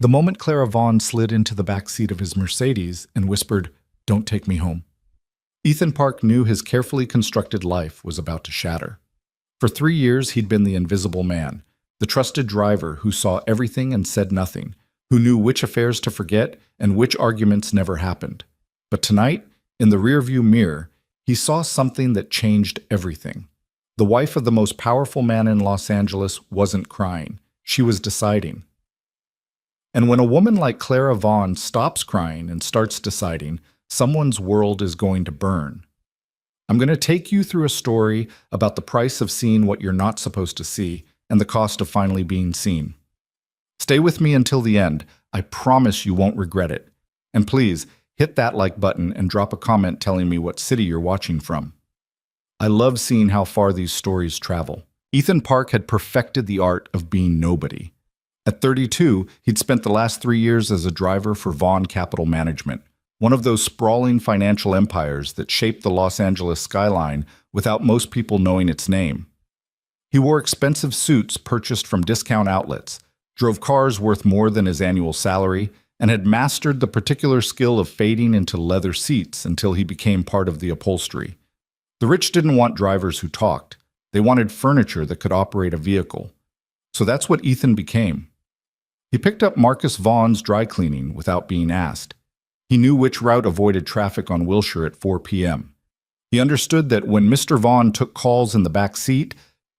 The moment Clara Vaughn slid into the back seat of his Mercedes and whispered, "Don't take me home," Ethan Park knew his carefully constructed life was about to shatter. For 3 years, he'd been the invisible man, the trusted driver who saw everything and said nothing, who knew which affairs to forget and which arguments never happened. But tonight, in the rearview mirror, he saw something that changed everything. The wife of the most powerful man in Los Angeles wasn't crying. She was deciding. And when a woman like Clara Vaughn stops crying and starts deciding, someone's world is going to burn. I'm going to take you through a story about the price of seeing what you're not supposed to see and the cost of finally being seen. Stay with me until the end. I promise you won't regret it. And please, hit that like button and drop a comment telling me what city you're watching from. I love seeing how far these stories travel. Ethan Park had perfected the art of being nobody. At 32, he'd spent the last 3 years as a driver for Vaughn Capital Management, one of those sprawling financial empires that shaped the Los Angeles skyline without most people knowing its name. He wore expensive suits purchased from discount outlets, drove cars worth more than his annual salary, and had mastered the particular skill of fading into leather seats until he became part of the upholstery. The rich didn't want drivers who talked. They wanted furniture that could operate a vehicle. So that's what Ethan became. He picked up Marcus Vaughn's dry cleaning without being asked. He knew which route avoided traffic on Wilshire at 4 p.m. He understood that when Mr. Vaughn took calls in the back seat,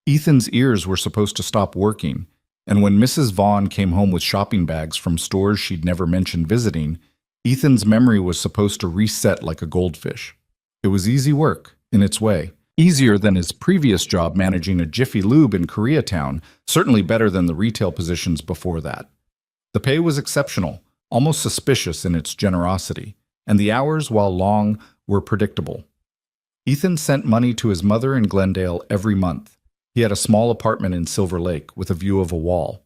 Ethan's ears were supposed to stop working, and when Mrs. Vaughn came home with shopping bags from stores she'd never mentioned visiting, Ethan's memory was supposed to reset like a goldfish. It was easy work, in its way. Easier than his previous job managing a Jiffy Lube in Koreatown, certainly better than the retail positions before that. The pay was exceptional, almost suspicious in its generosity, and the hours, while long, were predictable. Ethan sent money to his mother in Glendale every month. He had a small apartment in Silver Lake with a view of a wall.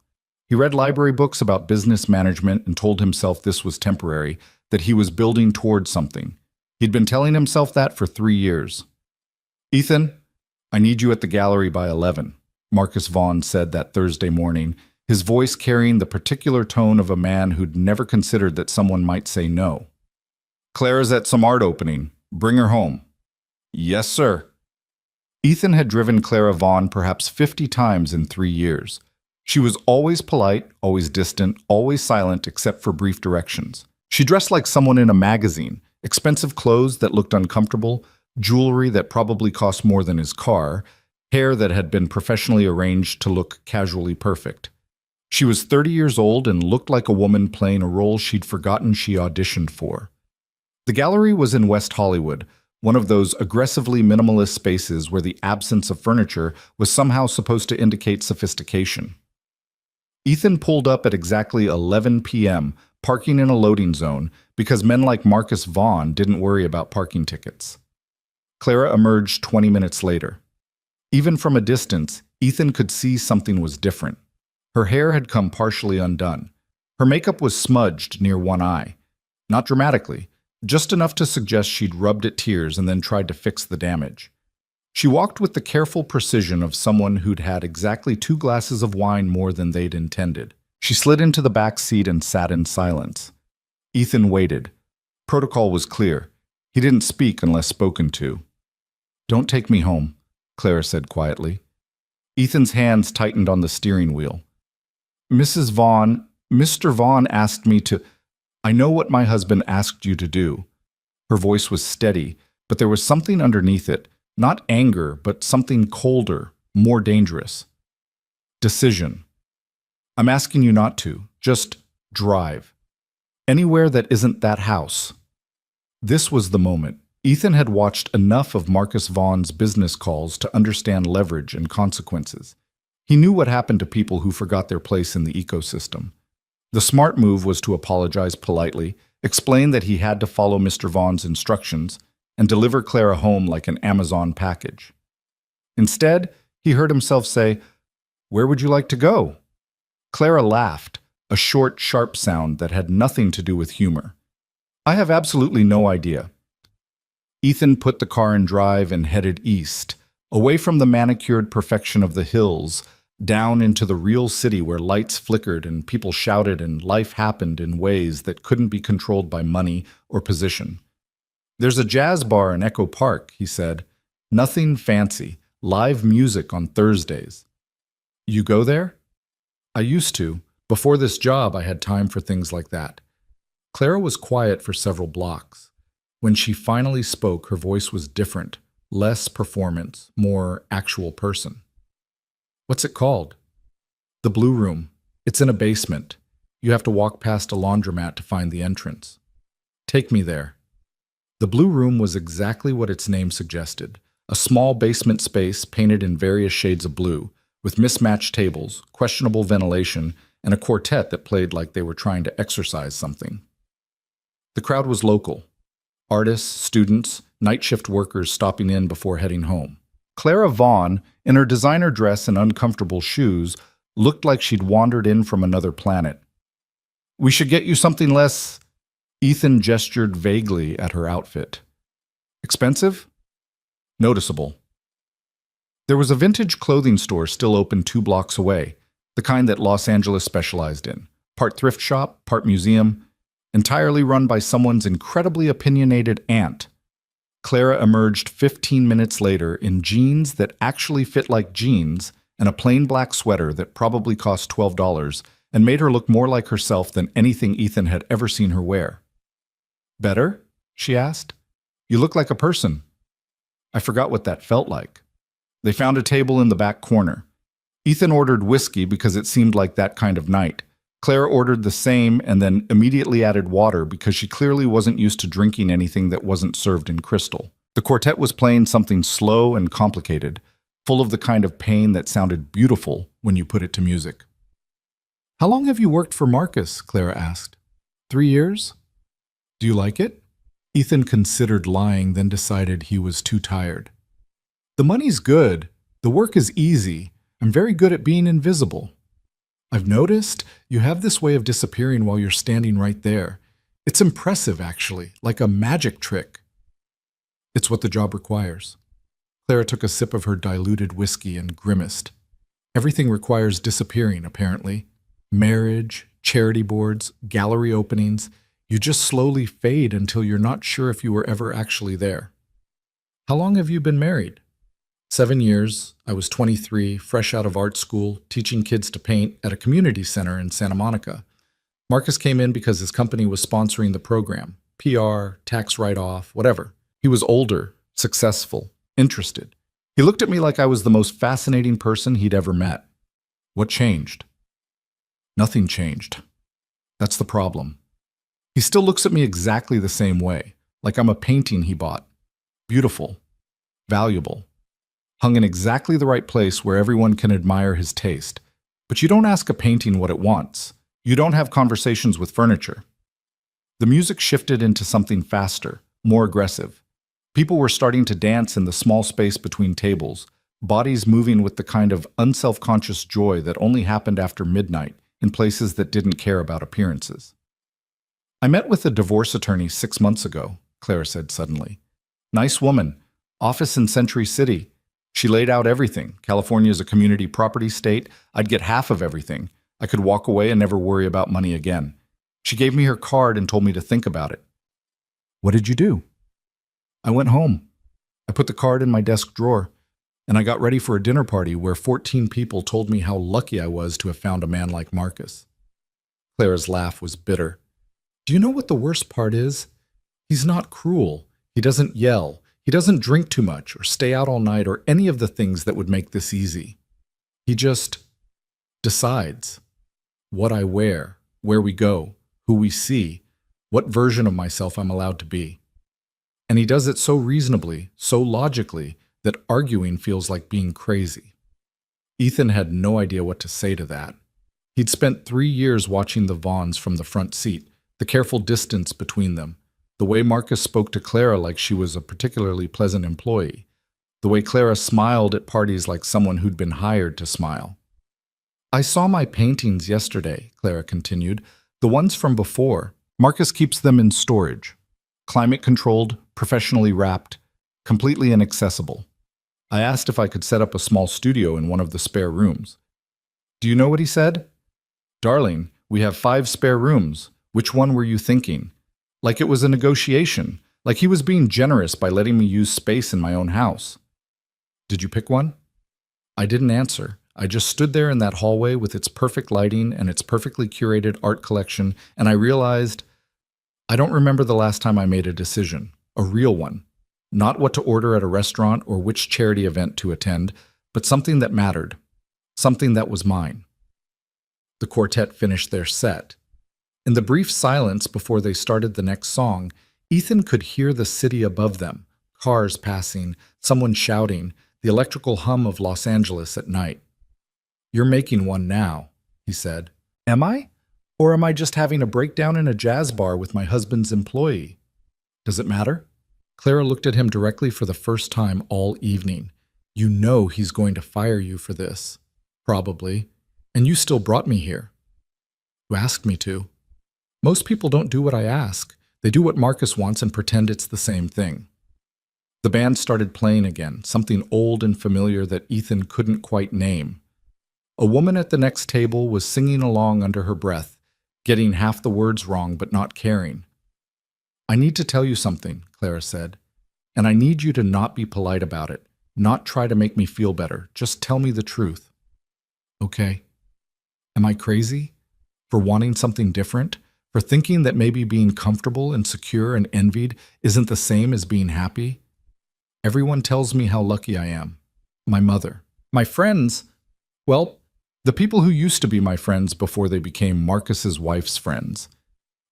He read library books about business management and told himself this was temporary, that he was building towards something. He'd been telling himself that for 3 years. "Ethan, I need you at the gallery by 11, Marcus Vaughn said that Thursday morning, his voice carrying the particular tone of a man who'd never considered that someone might say no. "Clara's at some art opening. Bring her home." "Yes, sir." Ethan had driven Clara Vaughn perhaps 50 times in 3 years. She was always polite, always distant, always silent except for brief directions. She dressed like someone in a magazine, expensive clothes that looked uncomfortable, jewelry that probably cost more than his car, hair that had been professionally arranged to look casually perfect. She was 30 years old and looked like a woman playing a role she'd forgotten she auditioned for. The gallery was in West Hollywood, one of those aggressively minimalist spaces where the absence of furniture was somehow supposed to indicate sophistication. Ethan pulled up at exactly 11 p.m., parking in a loading zone, because men like Marcus Vaughn didn't worry about parking tickets. Clara emerged 20 minutes later. Even from a distance, Ethan could see something was different. Her hair had come partially undone. Her makeup was smudged near one eye. Not dramatically, just enough to suggest she'd rubbed at tears and then tried to fix the damage. She walked with the careful precision of someone who'd had exactly 2 glasses of wine more than they'd intended. She slid into the back seat and sat in silence. Ethan waited. Protocol was clear. He didn't speak unless spoken to. "Don't take me home," Clara said quietly. Ethan's hands tightened on the steering wheel. "Mrs. Vaughn, Mr. Vaughn asked me to... I know what my husband asked you to do." Her voice was steady, but there was something underneath it. Not anger, but something colder, more dangerous. "Decision. I'm asking you not to. Just drive. Anywhere that isn't that house." This was the moment. Ethan had watched enough of Marcus Vaughn's business calls to understand leverage and consequences. He knew what happened to people who forgot their place in the ecosystem. The smart move was to apologize politely, explain that he had to follow Mr. Vaughn's instructions, and deliver Clara home like an Amazon package. Instead, he heard himself say, "Where would you like to go?" Clara laughed, a short, sharp sound that had nothing to do with humor. "I have absolutely no idea." Ethan put the car in drive and headed east, away from the manicured perfection of the hills, down into the real city where lights flickered and people shouted and life happened in ways that couldn't be controlled by money or position. "There's a jazz bar in Echo Park," he said. "Nothing fancy. Live music on Thursdays." "You go there?" "I used to. Before this job, I had time for things like that." Clara was quiet for several blocks. When she finally spoke, her voice was different, less performance, more actual person. "What's it called?" "The Blue Room. It's in a basement. You have to walk past a laundromat to find the entrance." "Take me there." The Blue Room was exactly what its name suggested, a small basement space painted in various shades of blue, with mismatched tables, questionable ventilation, and a quartet that played like they were trying to exercise something. The crowd was local. Artists, students, night shift workers stopping in before heading home. Clara Vaughn, in her designer dress and uncomfortable shoes, looked like she'd wandered in from another planet. "We should get you something less..." Ethan gestured vaguely at her outfit. "Expensive?" "Noticeable." There was a vintage clothing store still open 2 blocks away, the kind that Los Angeles specialized in. Part thrift shop, part museum, entirely run by someone's incredibly opinionated aunt. Clara emerged 15 minutes later in jeans that actually fit like jeans and a plain black sweater that probably cost $12 and made her look more like herself than anything Ethan had ever seen her wear. "Better?" she asked. "You look like a person." I forgot what that felt like. They found a table in the back corner. Ethan ordered whiskey because it seemed like that kind of night. Clara ordered the same and then immediately added water because she clearly wasn't used to drinking anything that wasn't served in crystal. The quartet was playing something slow and complicated, full of the kind of pain that sounded beautiful when you put it to music. "How long have you worked for Marcus?" Clara asked. 3 years? "Do you like it?" Ethan considered lying, then decided he was too tired. "The money's good. The work is easy. I'm very good at being invisible. I've noticed you have this way of disappearing while you're standing right there. It's impressive, actually, like a magic trick." "It's what the job requires." Clara took a sip of her diluted whiskey and grimaced. "Everything requires disappearing, apparently. Marriage, charity boards, gallery openings. You just slowly fade until you're not sure if you were ever actually there." "How long have you been married?" 7 years. I was 23, fresh out of art school, teaching kids to paint at a community center in Santa Monica. Marcus came in because his company was sponsoring the program. PR, tax write-off, whatever. He was older, successful, interested. He looked at me like I was the most fascinating person he'd ever met. What changed? Nothing changed. That's the problem. He still looks at me exactly the same way, like I'm a painting he bought. Beautiful, valuable, hung in exactly the right place where everyone can admire his taste. But you don't ask a painting what it wants. You don't have conversations with furniture. The music shifted into something faster, more aggressive. People were starting to dance in the small space between tables, bodies moving with the kind of unselfconscious joy that only happened after midnight in places that didn't care about appearances. "I met with a divorce attorney 6 months ago," Clara said suddenly. "Nice woman. Office in Century City. She laid out everything. California's a community property state. I'd get half of everything. I could walk away and never worry about money again. She gave me her card and told me to think about it." "What did you do?" "I went home. I put the card in my desk drawer, and I got ready for a dinner party where 14 people told me how lucky I was to have found a man like Marcus." Clara's laugh was bitter. "Do you know what the worst part is? He's not cruel. He doesn't yell. He doesn't drink too much or stay out all night or any of the things that would make this easy. He just decides what I wear, where we go, who we see, what version of myself I'm allowed to be. And he does it so reasonably, so logically, that arguing feels like being crazy." Ethan had no idea what to say to that. He'd spent 3 years watching the Vaughns from the front seat, the careful distance between them, the way Marcus spoke to Clara like she was a particularly pleasant employee, the way Clara smiled at parties like someone who'd been hired to smile. "I saw my paintings yesterday," Clara continued, "the ones from before. Marcus keeps them in storage, climate-controlled, professionally wrapped, completely inaccessible. I asked if I could set up a small studio in one of the spare rooms. Do you know what he said? Darling, we have 5 spare rooms. Which one were you thinking? Like it was a negotiation, like he was being generous by letting me use space in my own house. Did you pick one? I didn't answer. I just stood there in that hallway with its perfect lighting and its perfectly curated art collection, and I realized I don't remember the last time I made a decision, a real one. Not what to order at a restaurant or which charity event to attend, but something that mattered, something that was mine. The quartet finished their set. In the brief silence before they started the next song, Ethan could hear the city above them, cars passing, someone shouting, the electrical hum of Los Angeles at night. You're making one now, he said. Am I? Or am I just having a breakdown in a jazz bar with my husband's employee? Does it matter? Clara looked at him directly for the first time all evening. You know he's going to fire you for this. Probably. And you still brought me here. You asked me to. Most people don't do what I ask. They do what Marcus wants and pretend it's the same thing. The band started playing again, something old and familiar that Ethan couldn't quite name. A woman at the next table was singing along under her breath, getting half the words wrong but not caring. I need to tell you something, Clara said, and I need you to not be polite about it, not try to make me feel better. Just tell me the truth. Okay. Am I crazy? For wanting something different? For thinking that maybe being comfortable and secure and envied isn't the same as being happy? Everyone tells me how lucky I am. My mother. My friends, well, the people who used to be my friends before they became Marcus's wife's friends.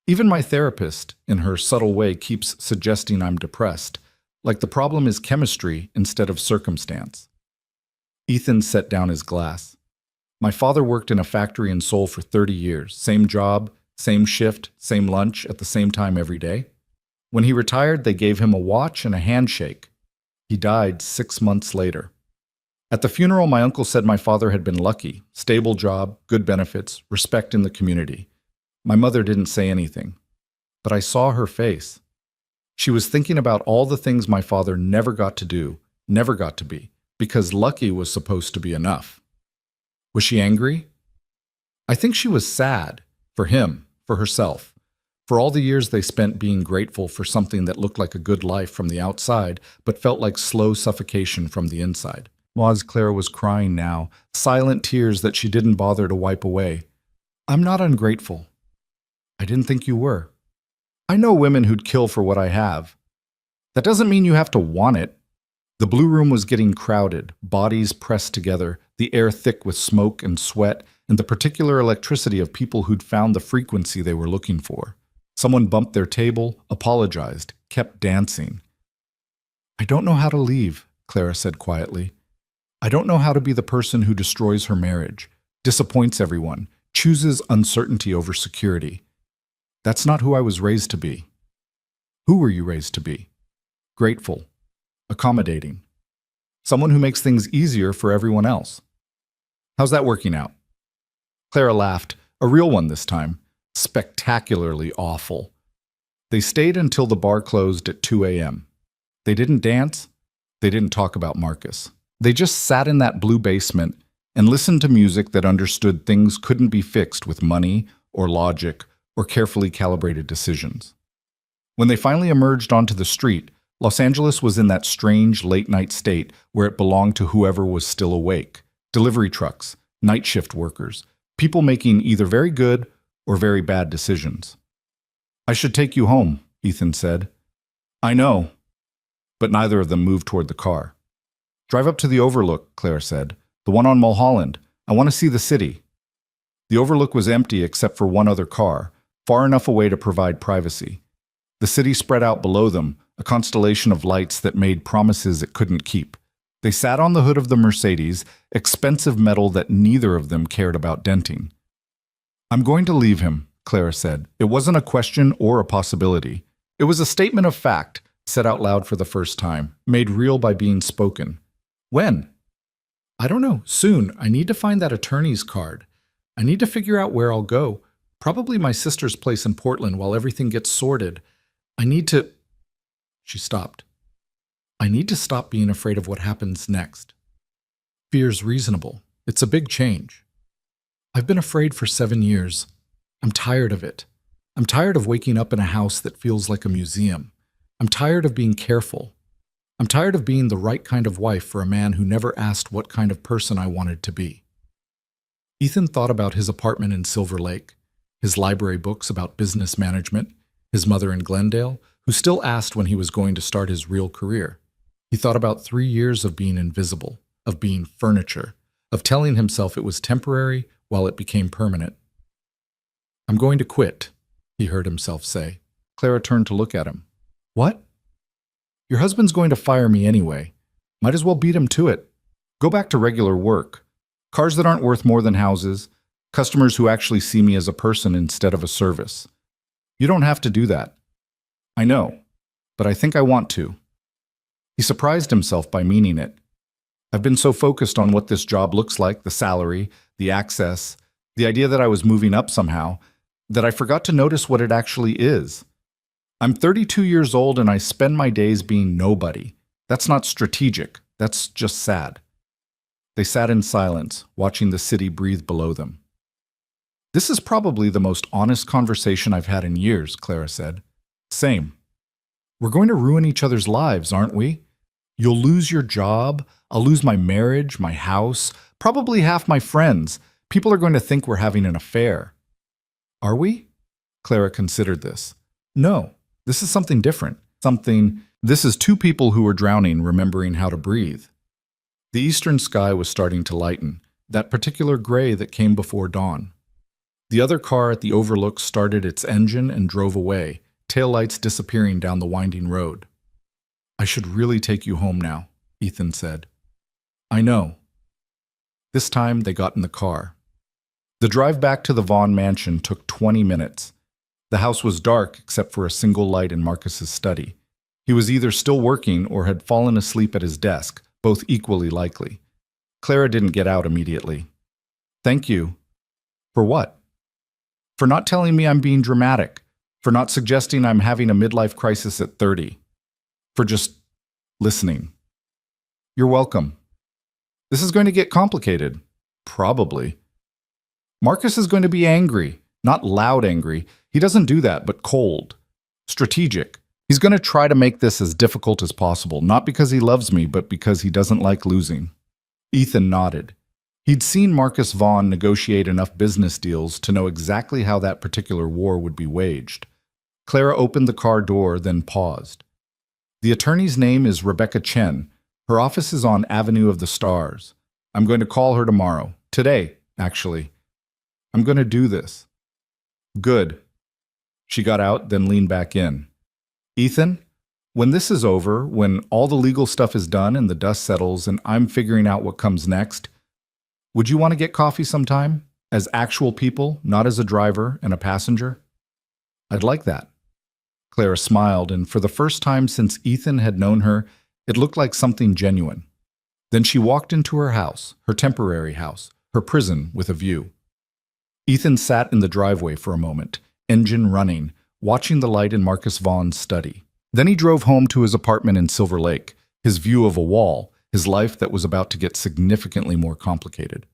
Even my therapist, in her subtle way, keeps suggesting I'm depressed, like the problem is chemistry instead of circumstance. Ethan set down his glass. My father worked in a factory in Seoul for 30 years, same job, same shift, same lunch at the same time every day. When he retired, they gave him a watch and a handshake. He died 6 months later. At the funeral, my uncle said my father had been lucky, stable job, good benefits, respect in the community. My mother didn't say anything, but I saw her face. She was thinking about all the things my father never got to do, never got to be, because lucky was supposed to be enough. Was she angry? I think she was sad, for him, for herself, for all the years they spent being grateful for something that looked like a good life from the outside, but felt like slow suffocation from the inside. Clara was crying now, silent tears that she didn't bother to wipe away. I'm not ungrateful. I didn't think you were. I know women who'd kill for what I have. That doesn't mean you have to want it. The blue room was getting crowded, bodies pressed together, the air thick with smoke and sweat, and the particular electricity of people who'd found the frequency they were looking for. Someone bumped their table, apologized, kept dancing. I don't know how to leave, Clara said quietly. I don't know how to be the person who destroys her marriage, disappoints everyone, chooses uncertainty over security. That's not who I was raised to be. Who were you raised to be? Grateful, accommodating, someone who makes things easier for everyone else. How's that working out? Clara laughed, a real one this time, spectacularly awful. They stayed until the bar closed at 2 a.m. They didn't dance. They didn't talk about Marcus. They just sat in that blue basement and listened to music that understood things couldn't be fixed with money or logic or carefully calibrated decisions. When they finally emerged onto the street, Los Angeles was in that strange late-night state where it belonged to whoever was still awake. Delivery trucks, night shift workers, people making either very good or very bad decisions. I should take you home, Ethan said. I know. But neither of them moved toward the car. Drive up to the Overlook, Claire said. The one on Mulholland. I want to see the city. The Overlook was empty except for one other car, far enough away to provide privacy. The city spread out below them, a constellation of lights that made promises it couldn't keep. They sat on the hood of the Mercedes, expensive metal that neither of them cared about denting. I'm going to leave him, Clara said. It wasn't a question or a possibility. It was a statement of fact, said out loud for the first time, made real by being spoken. When? I don't know. Soon. I need to find that attorney's card. I need to figure out where I'll go. Probably my sister's place in Portland while everything gets sorted. I need to... She stopped. I need to stop being afraid of what happens next. Fear's reasonable. It's a big change. I've been afraid for 7 years. I'm tired of it. I'm tired of waking up in a house that feels like a museum. I'm tired of being careful. I'm tired of being the right kind of wife for a man who never asked what kind of person I wanted to be. Ethan thought about his apartment in Silver Lake, his library books about business management, his mother in Glendale, who still asked when he was going to start his real career. He thought about 3 years of being invisible, of being furniture, of telling himself it was temporary while it became permanent. "I'm going to quit," he heard himself say. Clara turned to look at him. "What?" "Your husband's going to fire me anyway. Might as well beat him to it. Go back to regular work. Cars that aren't worth more than houses. Customers who actually see me as a person instead of a service. You don't have to do that." "I know, but I think I want to." He surprised himself by meaning it. "I've been so focused on what this job looks like, the salary, the access, the idea that I was moving up somehow, that I forgot to notice what it actually is. I'm 32 years old and I spend my days being nobody. That's not strategic. That's just sad." They sat in silence, watching the city breathe below them. "This is probably the most honest conversation I've had in years," Clara said. "Same. We're going to ruin each other's lives, aren't we? You'll lose your job. I'll lose my marriage, my house, probably half my friends. People are going to think we're having an affair." "Are we?" Clara considered this. "No, this is something different. This is two people who are drowning, remembering how to breathe." The eastern sky was starting to lighten, that particular gray that came before dawn. The other car at the overlook started its engine and drove away, taillights disappearing down the winding road. "I should really take you home now," Ethan said. "I know." This time they got in the car. The drive back to the Vaughn mansion took 20 minutes. The house was dark except for a single light in Marcus's study. He was either still working or had fallen asleep at his desk, both equally likely. Clara didn't get out immediately. "Thank you." "For what?" "For not telling me I'm being dramatic. For not suggesting I'm having a midlife crisis at 30. For just listening." "You're welcome." "This is going to get complicated." "Probably." "Marcus is going to be angry. Not loud angry. He doesn't do that, but cold. Strategic. He's going to try to make this as difficult as possible, not because he loves me, but because he doesn't like losing." Ethan nodded. He'd seen Marcus Vaughn negotiate enough business deals to know exactly how that particular war would be waged. Clara opened the car door, then paused. "The attorney's name is Rebecca Chen. Her office is on Avenue of the Stars. I'm going to call her tomorrow. Today, actually. I'm going to do this." "Good." She got out, then leaned back in. "Ethan, when this is over, when all the legal stuff is done and the dust settles and I'm figuring out what comes next, would you want to get coffee sometime? As actual people, not as a driver and a passenger?" "I'd like that." Clara smiled, and for the first time since Ethan had known her, it looked like something genuine. Then she walked into her house, her temporary house, her prison with a view. Ethan sat in the driveway for a moment, engine running, watching the light in Marcus Vaughn's study. Then he drove home to his apartment in Silver Lake, his view of a wall, his life that was about to get significantly more complicated.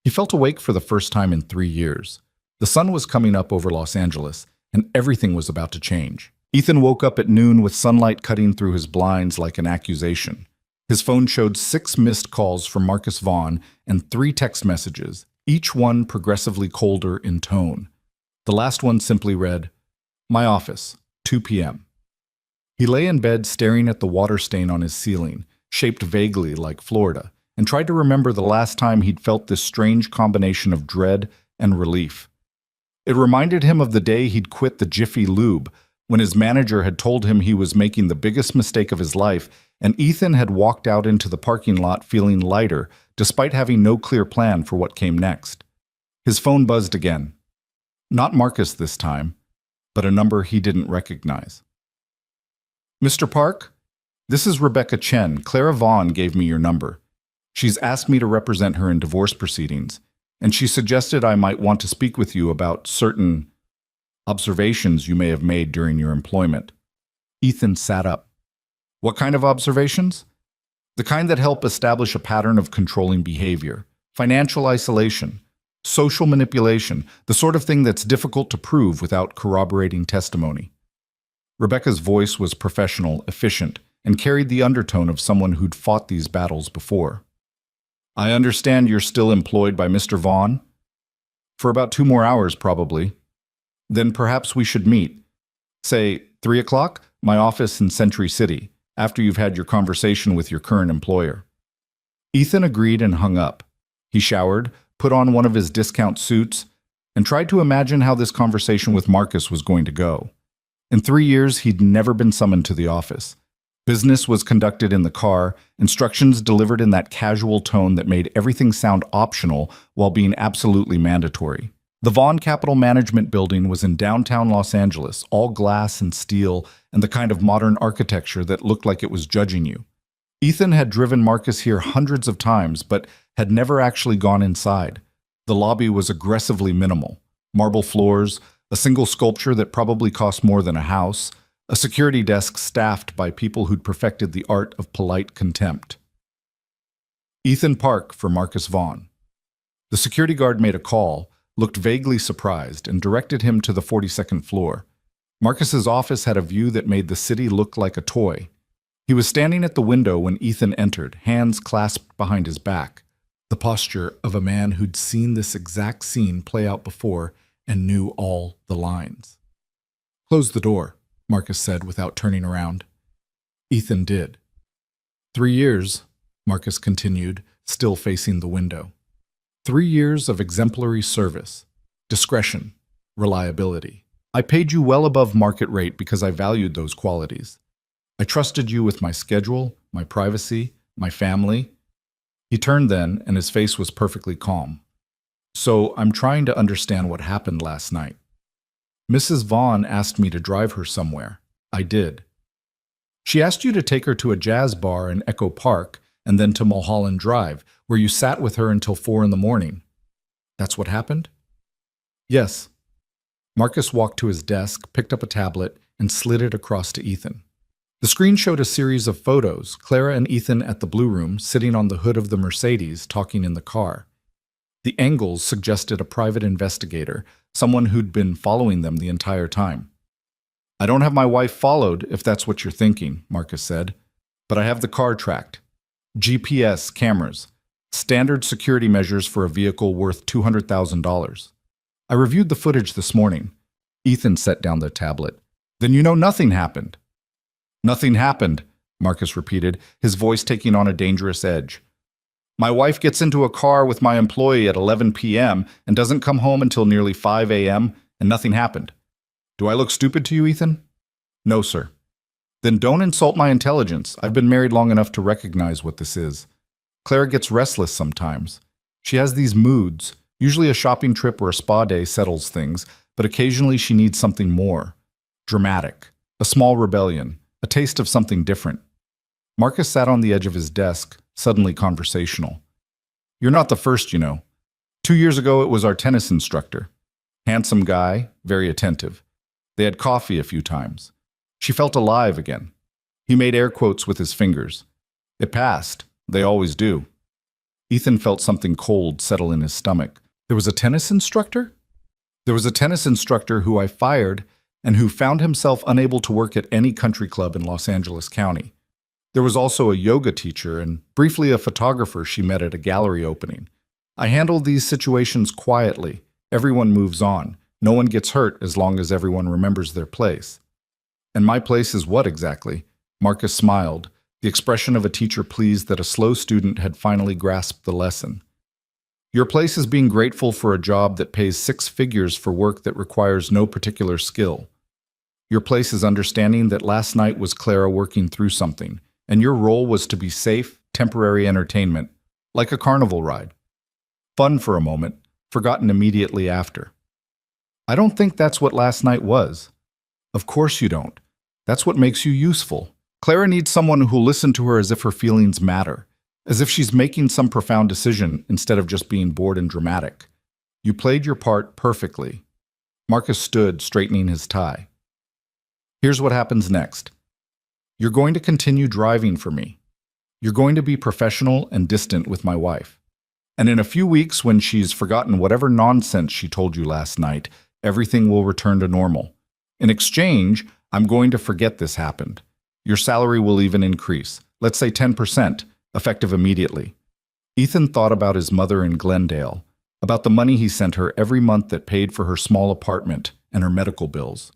He felt awake for the first time in 3 years. The sun was coming up over Los Angeles, and everything was about to change. Ethan woke up at noon with sunlight cutting through his blinds like an accusation. His phone showed 6 missed calls from Marcus Vaughn and 3 text messages, each one progressively colder in tone. The last one simply read, "My office, 2 p.m. He lay in bed staring at the water stain on his ceiling, shaped vaguely like Florida, and tried to remember the last time he'd felt this strange combination of dread and relief. It reminded him of the day he'd quit the Jiffy Lube, when his manager had told him he was making the biggest mistake of his life, and Ethan had walked out into the parking lot feeling lighter, despite having no clear plan for what came next. His phone buzzed again. Not Marcus this time, but a number he didn't recognize. "Mr. Park? This is Rebecca Chen. Clara Vaughn gave me your number. She's asked me to represent her in divorce proceedings, and she suggested I might want to speak with you about certain observations you may have made during your employment." Ethan sat up. "What kind of observations?" "The kind that help establish a pattern of controlling behavior, financial isolation, Social manipulation, the sort of thing that's difficult to prove without corroborating testimony. Rebecca's voice was professional, efficient, and carried the undertone of someone who'd fought these battles before. I understand you're still employed by Mr. Vaughn? For about 2 more hours, probably. Then perhaps we should meet. Say, 3 o'clock? My office in Century City, after you've had your conversation with your current employer. Ethan agreed and hung up. He showered, put on one of his discount suits, and tried to imagine how this conversation with Marcus was going to go. In 3 years, he'd never been summoned to the office. Business was conducted in the car, instructions delivered in that casual tone that made everything sound optional while being absolutely mandatory. The Vaughn Capital Management Building was in downtown Los Angeles, all glass and steel, and the kind of modern architecture that looked like it was judging you. Ethan had driven Marcus here hundreds of times, but had never actually gone inside. The lobby was aggressively minimal. Marble floors, a single sculpture that probably cost more than a house, a security desk staffed by people who'd perfected the art of polite contempt. Ethan Park for Marcus Vaughn. The security guard made a call, looked vaguely surprised, and directed him to the 42nd floor. Marcus's office had a view that made the city look like a toy. He was standing at the window when Ethan entered, hands clasped behind his back, the posture of a man who'd seen this exact scene play out before and knew all the lines. "Close the door," Marcus said without turning around. Ethan did. 3 years, Marcus continued, still facing the window. 3 years of exemplary service, discretion, reliability. I paid you well above market rate because I valued those qualities. I trusted you with my schedule, my privacy, my family. He turned then, and his face was perfectly calm. So I'm trying to understand what happened last night. Mrs. Vaughn asked me to drive her somewhere. I did. She asked you to take her to a jazz bar in Echo Park and then to Mulholland Drive, where you sat with her until 4 in the morning. That's what happened? Yes. Marcus walked to his desk, picked up a tablet, and slid it across to Ethan. The screen showed a series of photos, Clara and Ethan at the Blue Room, sitting on the hood of the Mercedes, talking in the car. The angles suggested a private investigator, someone who'd been following them the entire time. I don't have my wife followed, if that's what you're thinking, Marcus said, but I have the car tracked. GPS, cameras, standard security measures for a vehicle worth $200,000. I reviewed the footage this morning. Ethan set down the tablet. Then you know nothing happened. Nothing happened, Marcus repeated, his voice taking on a dangerous edge. My wife gets into a car with my employee at 11 p.m. and doesn't come home until nearly 5 a.m., and nothing happened. Do I look stupid to you, Ethan? No, sir. Then don't insult my intelligence. I've been married long enough to recognize what this is. Claire gets restless sometimes. She has these moods. Usually a shopping trip or a spa day settles things, but occasionally she needs something more. Dramatic. A small rebellion. A taste of something different. Marcus sat on the edge of his desk, suddenly conversational. You're not the first, you know. 2 years ago it was our tennis instructor. Handsome guy, very attentive. They had coffee a few times. She felt alive again. He made air quotes with his fingers. It passed. They always do. Ethan felt something cold settle in his stomach. There was a tennis instructor? There was a tennis instructor who I fired and who found himself unable to work at any country club in Los Angeles County. There was also a yoga teacher and briefly a photographer she met at a gallery opening. I handled these situations quietly. Everyone moves on. No one gets hurt as long as everyone remembers their place. And my place is what exactly? Marcus smiled, the expression of a teacher pleased that a slow student had finally grasped the lesson. Your place is being grateful for a job that pays 6 figures for work that requires no particular skill. Your place is understanding that last night was Clara working through something, and your role was to be safe, temporary entertainment, like a carnival ride. Fun for a moment, forgotten immediately after. I don't think that's what last night was. Of course you don't. That's what makes you useful. Clara needs someone who'll listen to her as if her feelings matter, as if she's making some profound decision instead of just being bored and dramatic. You played your part perfectly. Marcus stood, straightening his tie. Here's what happens next. You're going to continue driving for me. You're going to be professional and distant with my wife. And in a few weeks, when she's forgotten whatever nonsense she told you last night, everything will return to normal. In exchange, I'm going to forget this happened. Your salary will even increase, let's say 10%, effective immediately. Ethan thought about his mother in Glendale, about the money he sent her every month that paid for her small apartment and her medical bills.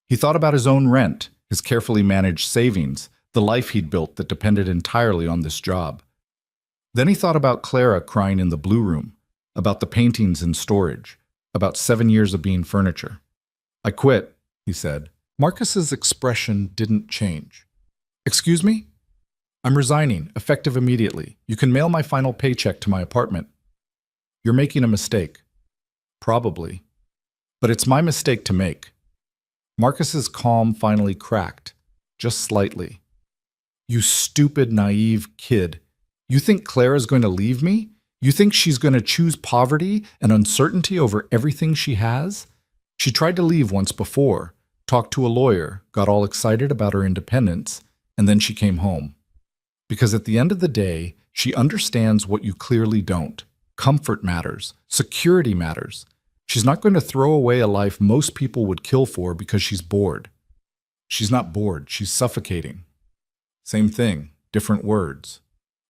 He thought about his own rent, his carefully managed savings, the life he'd built that depended entirely on this job. Then he thought about Clara crying in the blue room, about the paintings in storage, about 7 years of being furniture. I quit, he said. Marcus's expression didn't change. Excuse me? I'm resigning, effective immediately. You can mail my final paycheck to my apartment. You're making a mistake. Probably. But it's my mistake to make. Marcus's calm finally cracked, just slightly. You stupid, naive kid. You think Clara's going to leave me? You think she's going to choose poverty and uncertainty over everything she has? She tried to leave once before, talked to a lawyer, got all excited about her independence, and then she came home. Because at the end of the day, she understands what you clearly don't. Comfort matters. Security matters. She's not going to throw away a life most people would kill for because she's bored. She's not bored. She's suffocating. Same thing, different words.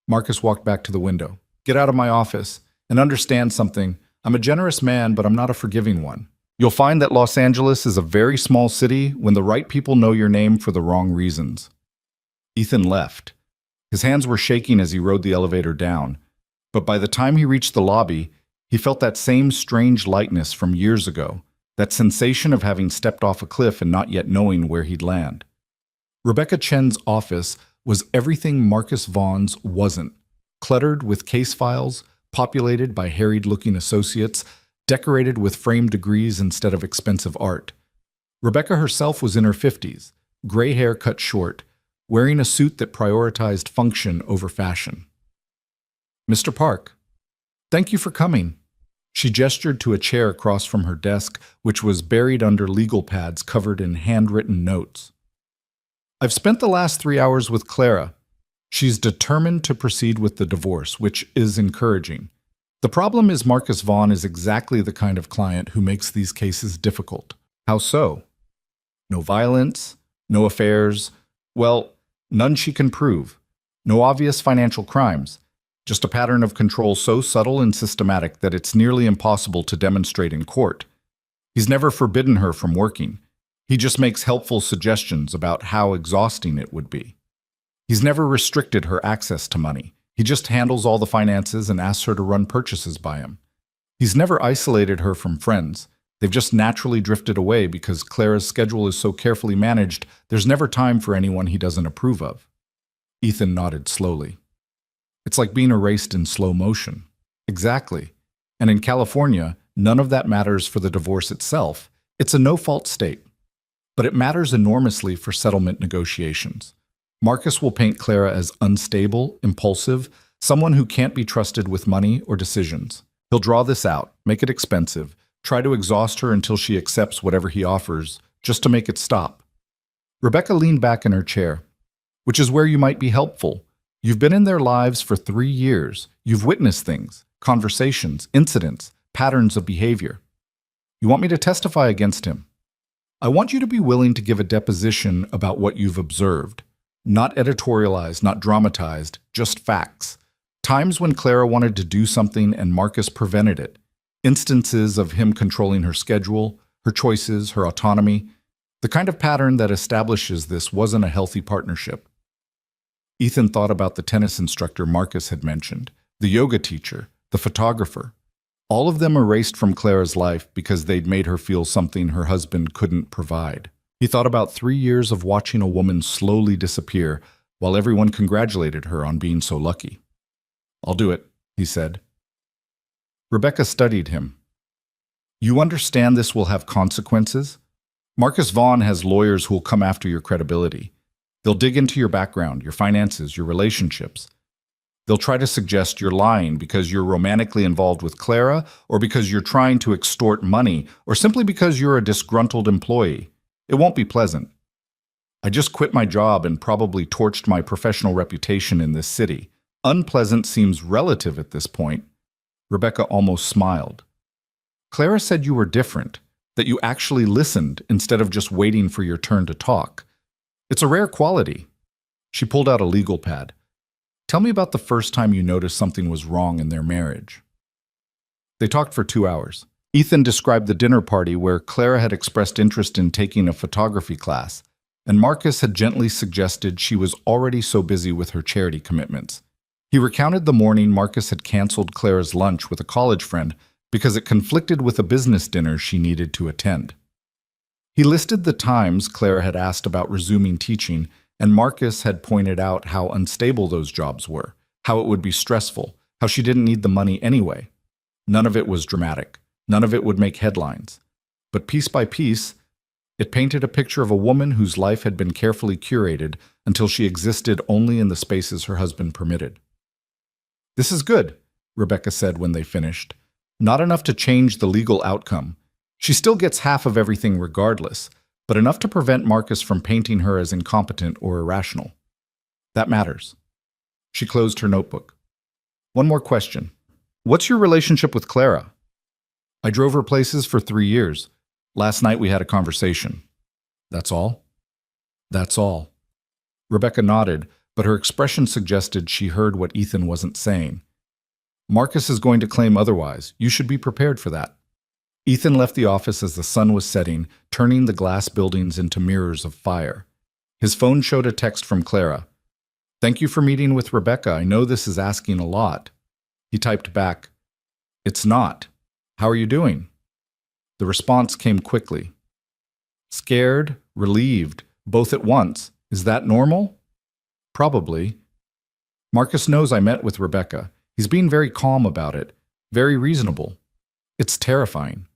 Marcus walked back to the window. Get out of my office and understand something. I'm a generous man, but I'm not a forgiving one. You'll find that Los Angeles is a very small city when the right people know your name for the wrong reasons. Ethan left. His hands were shaking as he rode the elevator down, but by the time he reached the lobby, he felt that same strange lightness from years ago, that sensation of having stepped off a cliff and not yet knowing where he'd land. Rebecca Chen's office was everything Marcus Vaughn's wasn't, cluttered with case files, populated by harried-looking associates, decorated with framed degrees instead of expensive art. Rebecca herself was in her 50s, gray hair cut short, wearing a suit that prioritized function over fashion. Mr. Park, thank you for coming. She gestured to a chair across from her desk, which was buried under legal pads covered in handwritten notes. I've spent the last 3 hours with Clara. She's determined to proceed with the divorce, which is encouraging. The problem is Marcus Vaughn is exactly the kind of client who makes these cases difficult. How so? No violence, no affairs, well, none she can prove. No obvious financial crimes. Just a pattern of control so subtle and systematic that it's nearly impossible to demonstrate in court. He's never forbidden her from working. He just makes helpful suggestions about how exhausting it would be. He's never restricted her access to money. He just handles all the finances and asks her to run purchases by him. He's never isolated her from friends. They've just naturally drifted away because Clara's schedule is so carefully managed, there's never time for anyone he doesn't approve of. Ethan nodded slowly. It's like being erased in slow motion. Exactly. And in California, none of that matters for the divorce itself. It's a no-fault state. But it matters enormously for settlement negotiations. Marcus will paint Clara as unstable, impulsive, someone who can't be trusted with money or decisions. He'll draw this out, make it expensive, try to exhaust her until she accepts whatever he offers, just to make it stop. Rebecca leaned back in her chair. Which is where you might be helpful. You've been in their lives for 3 years. You've witnessed things, conversations, incidents, patterns of behavior. You want me to testify against him? I want you to be willing to give a deposition about what you've observed. Not editorialized, not dramatized, just facts. Times when Clara wanted to do something and Marcus prevented it. Instances of him controlling her schedule, her choices, her autonomy. The kind of pattern that establishes this wasn't a healthy partnership. Ethan thought about the tennis instructor Marcus had mentioned, the yoga teacher, the photographer. All of them erased from Clara's life because they'd made her feel something her husband couldn't provide. He thought about 3 years of watching a woman slowly disappear while everyone congratulated her on being so lucky. I'll do it, he said. Rebecca studied him. You understand this will have consequences? Marcus Vaughn has lawyers who will come after your credibility. They'll dig into your background, your finances, your relationships. They'll try to suggest you're lying because you're romantically involved with Clara, or because you're trying to extort money, or simply because you're a disgruntled employee. It won't be pleasant. I just quit my job and probably torched my professional reputation in this city. Unpleasant seems relative at this point. Rebecca almost smiled. Clara said you were different, that you actually listened instead of just waiting for your turn to talk. It's a rare quality. She pulled out a legal pad. Tell me about the first time you noticed something was wrong in their marriage. They talked for 2 hours. Ethan described the dinner party where Clara had expressed interest in taking a photography class, and Marcus had gently suggested she was already so busy with her charity commitments. He recounted the morning Marcus had canceled Clara's lunch with a college friend because it conflicted with a business dinner she needed to attend. He listed the times Clara had asked about resuming teaching, and Marcus had pointed out how unstable those jobs were, how it would be stressful, how she didn't need the money anyway. None of it was dramatic. None of it would make headlines. But piece by piece, it painted a picture of a woman whose life had been carefully curated until she existed only in the spaces her husband permitted. This is good, Rebecca said when they finished. Not enough to change the legal outcome. She still gets half of everything regardless, but enough to prevent Marcus from painting her as incompetent or irrational. That matters. She closed her notebook. One more question. What's your relationship with Clara? I drove her places for 3 years. Last night we had a conversation. That's all? That's all. Rebecca nodded, but her expression suggested she heard what Ethan wasn't saying. Marcus is going to claim otherwise. You should be prepared for that. Ethan left the office as the sun was setting, turning the glass buildings into mirrors of fire. His phone showed a text from Clara. Thank you for meeting with Rebecca. I know this is asking a lot. He typed back, It's not. How are you doing? The response came quickly. Scared, relieved, both at once. Is that normal? Probably. Marcus knows I met with Rebecca. He's being very calm about it, very reasonable. It's terrifying.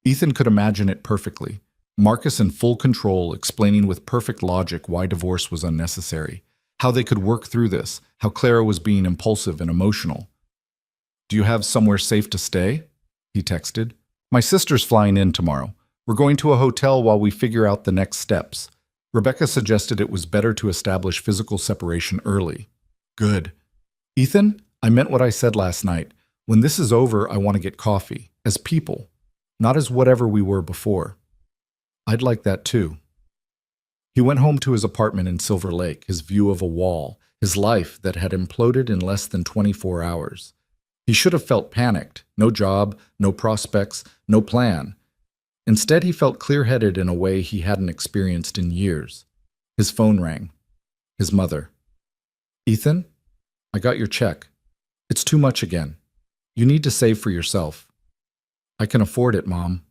Ethan could imagine it perfectly. Marcus in full control, explaining with perfect logic why divorce was unnecessary, how they could work through this, how Clara was being impulsive and emotional. Do you have somewhere safe to stay? He texted. My sister's flying in tomorrow. We're going to a hotel while we figure out the next steps. Rebecca suggested it was better to establish physical separation early. Good. Ethan, I meant what I said last night. When this is over, I want to get coffee. As people. Not as whatever we were before. I'd like that too. He went home to his apartment in Silver Lake, his view of a wall, his life that had imploded in less than 24 hours. He should have felt panicked. No job, no prospects, no plan. Instead, he felt clear-headed in a way he hadn't experienced in years. His phone rang. His mother. Ethan, I got your check. It's too much again. You need to save for yourself. I can afford it, Mom.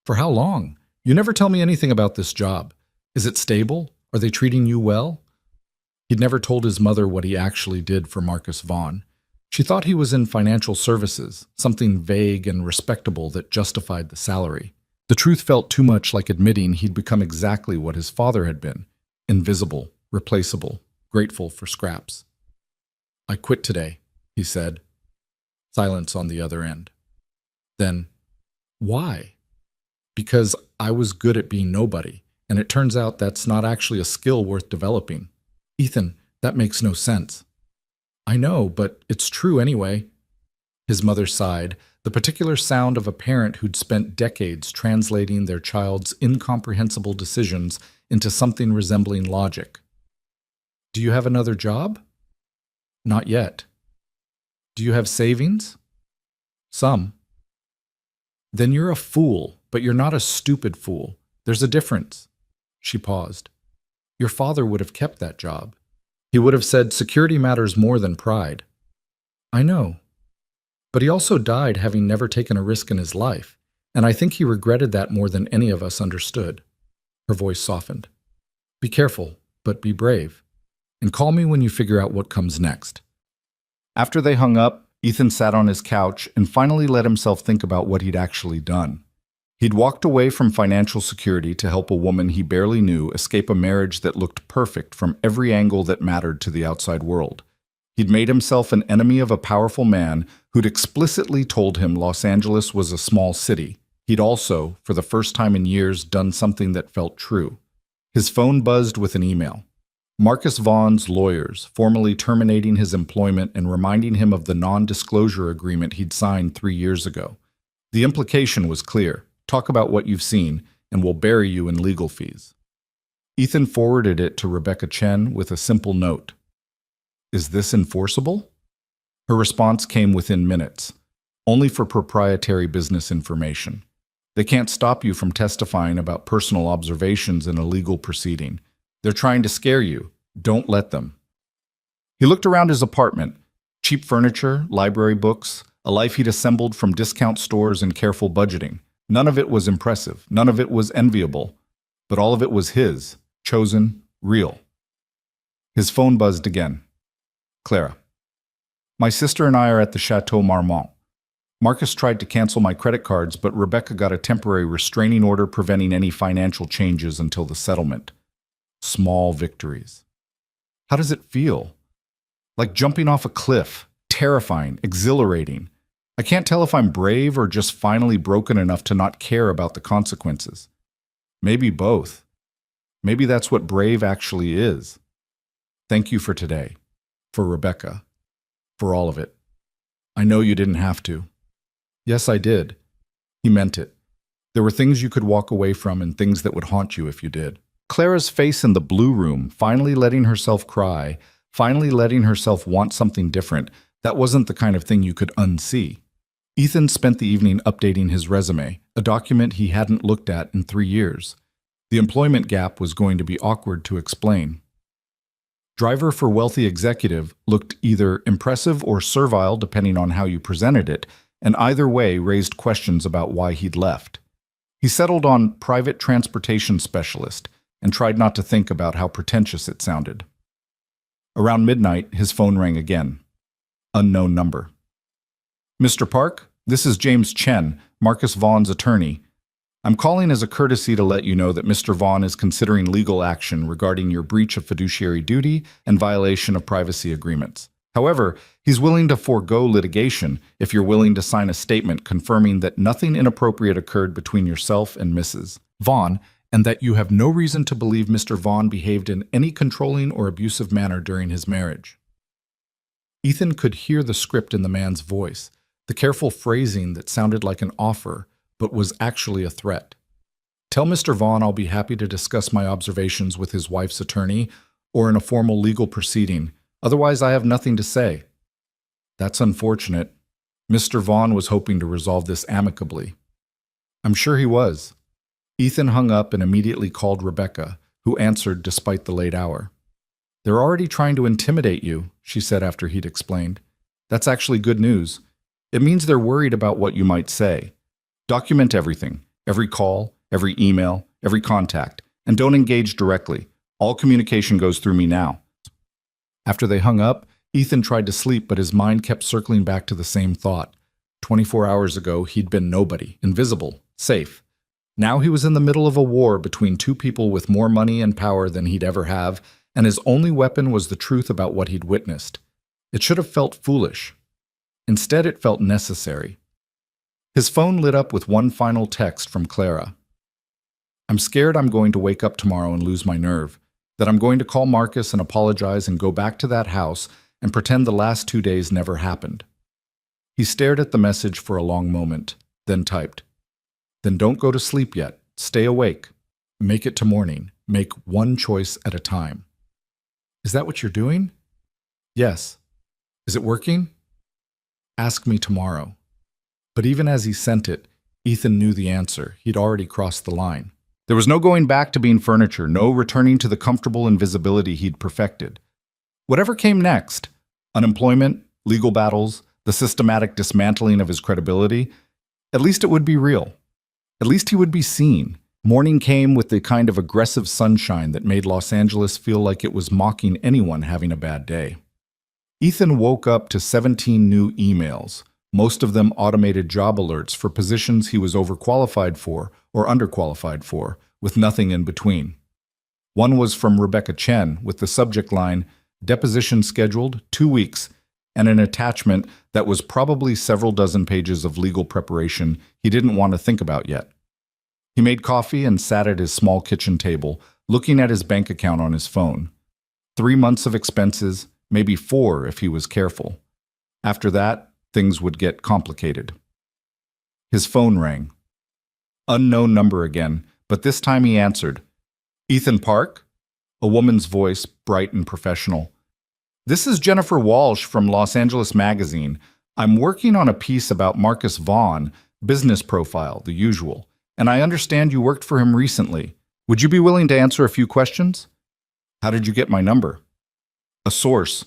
For how long? You never tell me anything about this job. Is it stable? Are they treating you well? He'd never told his mother what he actually did for Marcus Vaughn. She thought he was in financial services, something vague and respectable that justified the salary. The truth felt too much like admitting he'd become exactly what his father had been, invisible, replaceable, grateful for scraps. I quit today, he said. Silence on the other end. Then, why? Because I was good at being nobody, and it turns out that's not actually a skill worth developing. Ethan, that makes no sense. I know, but it's true anyway. His mother sighed, the particular sound of a parent who'd spent decades translating their child's incomprehensible decisions into something resembling logic. Do you have another job? Not yet. Do you have savings? Some. Then you're a fool, but you're not a stupid fool. There's a difference. She paused. Your father would have kept that job. He would have said security matters more than pride. I know. But he also died having never taken a risk in his life, and I think he regretted that more than any of us understood. Her voice softened. Be careful, but be brave. And call me when you figure out what comes next. After they hung up, Ethan sat on his couch and finally let himself think about what he'd actually done. He'd walked away from financial security to help a woman he barely knew escape a marriage that looked perfect from every angle that mattered to the outside world. He'd made himself an enemy of a powerful man who'd explicitly told him Los Angeles was a small city. He'd also, for the first time in years, done something that felt true. His phone buzzed with an email. Marcus Vaughn's lawyers, formally terminating his employment and reminding him of the non-disclosure agreement he'd signed 3 years ago. The implication was clear. Talk about what you've seen, and we'll bury you in legal fees. Ethan forwarded it to Rebecca Chen with a simple note. Is this enforceable? Her response came within minutes. Only for proprietary business information. They can't stop you from testifying about personal observations in a legal proceeding. They're trying to scare you. Don't let them. He looked around his apartment. Cheap furniture, library books, a life he'd assembled from discount stores and careful budgeting. None of it was impressive. None of it was enviable. But all of it was his, chosen, real. His phone buzzed again. Clara. My sister and I are at the Chateau Marmont. Marcus tried to cancel my credit cards, but Rebecca got a temporary restraining order preventing any financial changes until the settlement. Small victories. How does it feel? Like jumping off a cliff. Terrifying, exhilarating. I can't tell if I'm brave or just finally broken enough to not care about the consequences. Maybe both. Maybe that's what brave actually is. Thank you for today. For Rebecca. For all of it. I know you didn't have to. Yes, I did. He meant it. There were things you could walk away from and things that would haunt you if you did. Clara's face in the blue room, finally letting herself cry, finally letting herself want something different, that wasn't the kind of thing you could unsee. Ethan spent the evening updating his resume, a document he hadn't looked at in 3 years. The employment gap was going to be awkward to explain. Driver for wealthy executive looked either impressive or servile depending on how you presented it, and either way raised questions about why he'd left. He settled on private transportation specialist and tried not to think about how pretentious it sounded. Around midnight, his phone rang again. Unknown number. Mr. Park, this is James Chen, Marcus Vaughn's attorney. I'm calling as a courtesy to let you know that Mr. Vaughn is considering legal action regarding your breach of fiduciary duty and violation of privacy agreements. However, he's willing to forego litigation if you're willing to sign a statement confirming that nothing inappropriate occurred between yourself and Mrs. Vaughn, and that you have no reason to believe Mr. Vaughn behaved in any controlling or abusive manner during his marriage. Ethan could hear the script in the man's voice, the careful phrasing that sounded like an offer, but was actually a threat. Tell Mr. Vaughn I'll be happy to discuss my observations with his wife's attorney or in a formal legal proceeding. Otherwise, I have nothing to say. That's unfortunate. Mr. Vaughn was hoping to resolve this amicably. I'm sure he was. Ethan hung up and immediately called Rebecca, who answered despite the late hour. They're already trying to intimidate you, she said after he'd explained. That's actually good news. It means they're worried about what you might say. Document everything, every call, every email, every contact, and don't engage directly. All communication goes through me now. After they hung up, Ethan tried to sleep, but his mind kept circling back to the same thought. 24 hours ago, he'd been nobody, invisible, safe. Now he was in the middle of a war between two people with more money and power than he'd ever have, and his only weapon was the truth about what he'd witnessed. It should have felt foolish. Instead, it felt necessary. His phone lit up with one final text from Clara. I'm scared I'm going to wake up tomorrow and lose my nerve, that I'm going to call Marcus and apologize and go back to that house and pretend the last 2 days never happened. He stared at the message for a long moment, then typed, Then don't go to sleep yet. Stay awake. Make it to morning. Make one choice at a time. Is that what you're doing? Yes. Is it working? Ask me tomorrow. But even as he sent it, Ethan knew the answer. He'd already crossed the line. There was no going back to being furniture, no returning to the comfortable invisibility he'd perfected. Whatever came next, unemployment, legal battles, the systematic dismantling of his credibility, at least it would be real. At least he would be seen. Morning came with the kind of aggressive sunshine that made Los Angeles feel like it was mocking anyone having a bad day. Ethan woke up to 17 new emails, most of them automated job alerts for positions he was overqualified for or underqualified for, with nothing in between. One was from Rebecca Chen with the subject line, Deposition scheduled, 2 weeks, and an attachment that was probably several dozen pages of legal preparation he didn't want to think about yet. He made coffee and sat at his small kitchen table, looking at his bank account on his phone. 3 months of expenses, maybe 4 if he was careful. After that, things would get complicated. His phone rang. Unknown number again, but this time he answered. Ethan Park? A woman's voice, bright and professional. This is Jennifer Walsh from Los Angeles Magazine. I'm working on a piece about Marcus Vaughn, business profile, the usual, and I understand you worked for him recently. Would you be willing to answer a few questions? How did you get my number? A source.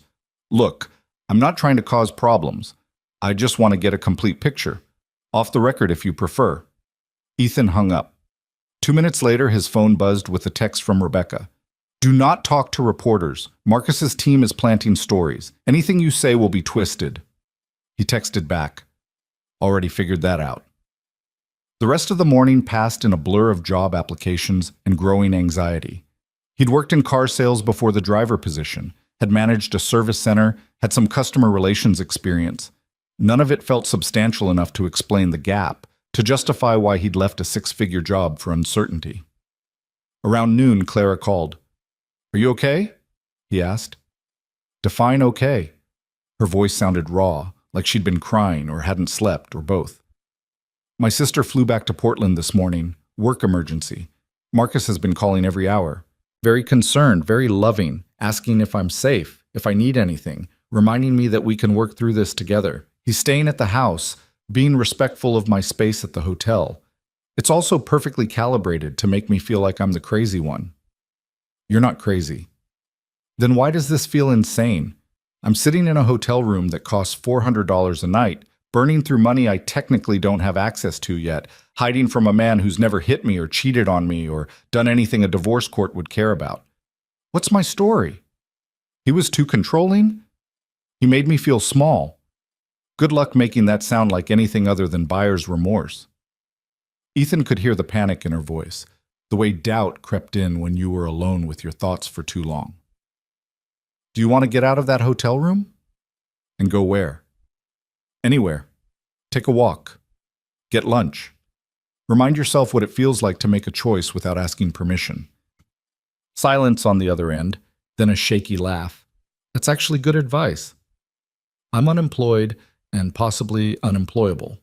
Look, I'm not trying to cause problems. I just want to get a complete picture. Off the record if you prefer. Ethan hung up. 2 minutes later, his phone buzzed with a text from Rebecca. Do not talk to reporters. Marcus's team is planting stories. Anything you say will be twisted. He texted back. Already figured that out. The rest of the morning passed in a blur of job applications and growing anxiety. He'd worked in car sales before the driver position, had managed a service center, had some customer relations experience. None of it felt substantial enough to explain the gap, to justify why he'd left a 6-figure job for uncertainty. Around noon, Clara called. Are you okay? He asked. Define okay. Her voice sounded raw, like she'd been crying or hadn't slept, or both. My sister flew back to Portland this morning. Work emergency. Marcus has been calling every hour. Very concerned, very loving, asking if I'm safe, if I need anything, reminding me that we can work through this together. He's staying at the house, being respectful of my space at the hotel. It's also perfectly calibrated to make me feel like I'm the crazy one. You're not crazy. Then why does this feel insane? I'm sitting in a hotel room that costs $400 a night, burning through money I technically don't have access to yet, hiding from a man who's never hit me or cheated on me or done anything a divorce court would care about. What's my story? He was too controlling? He made me feel small. Good luck making that sound like anything other than buyer's remorse. Ethan could hear the panic in her voice, the way doubt crept in when you were alone with your thoughts for too long. Do you want to get out of that hotel room? And go where? Anywhere. Take a walk. Get lunch. Remind yourself what it feels like to make a choice without asking permission. Silence on the other end, then a shaky laugh. That's actually good advice. I'm unemployed and possibly unemployable.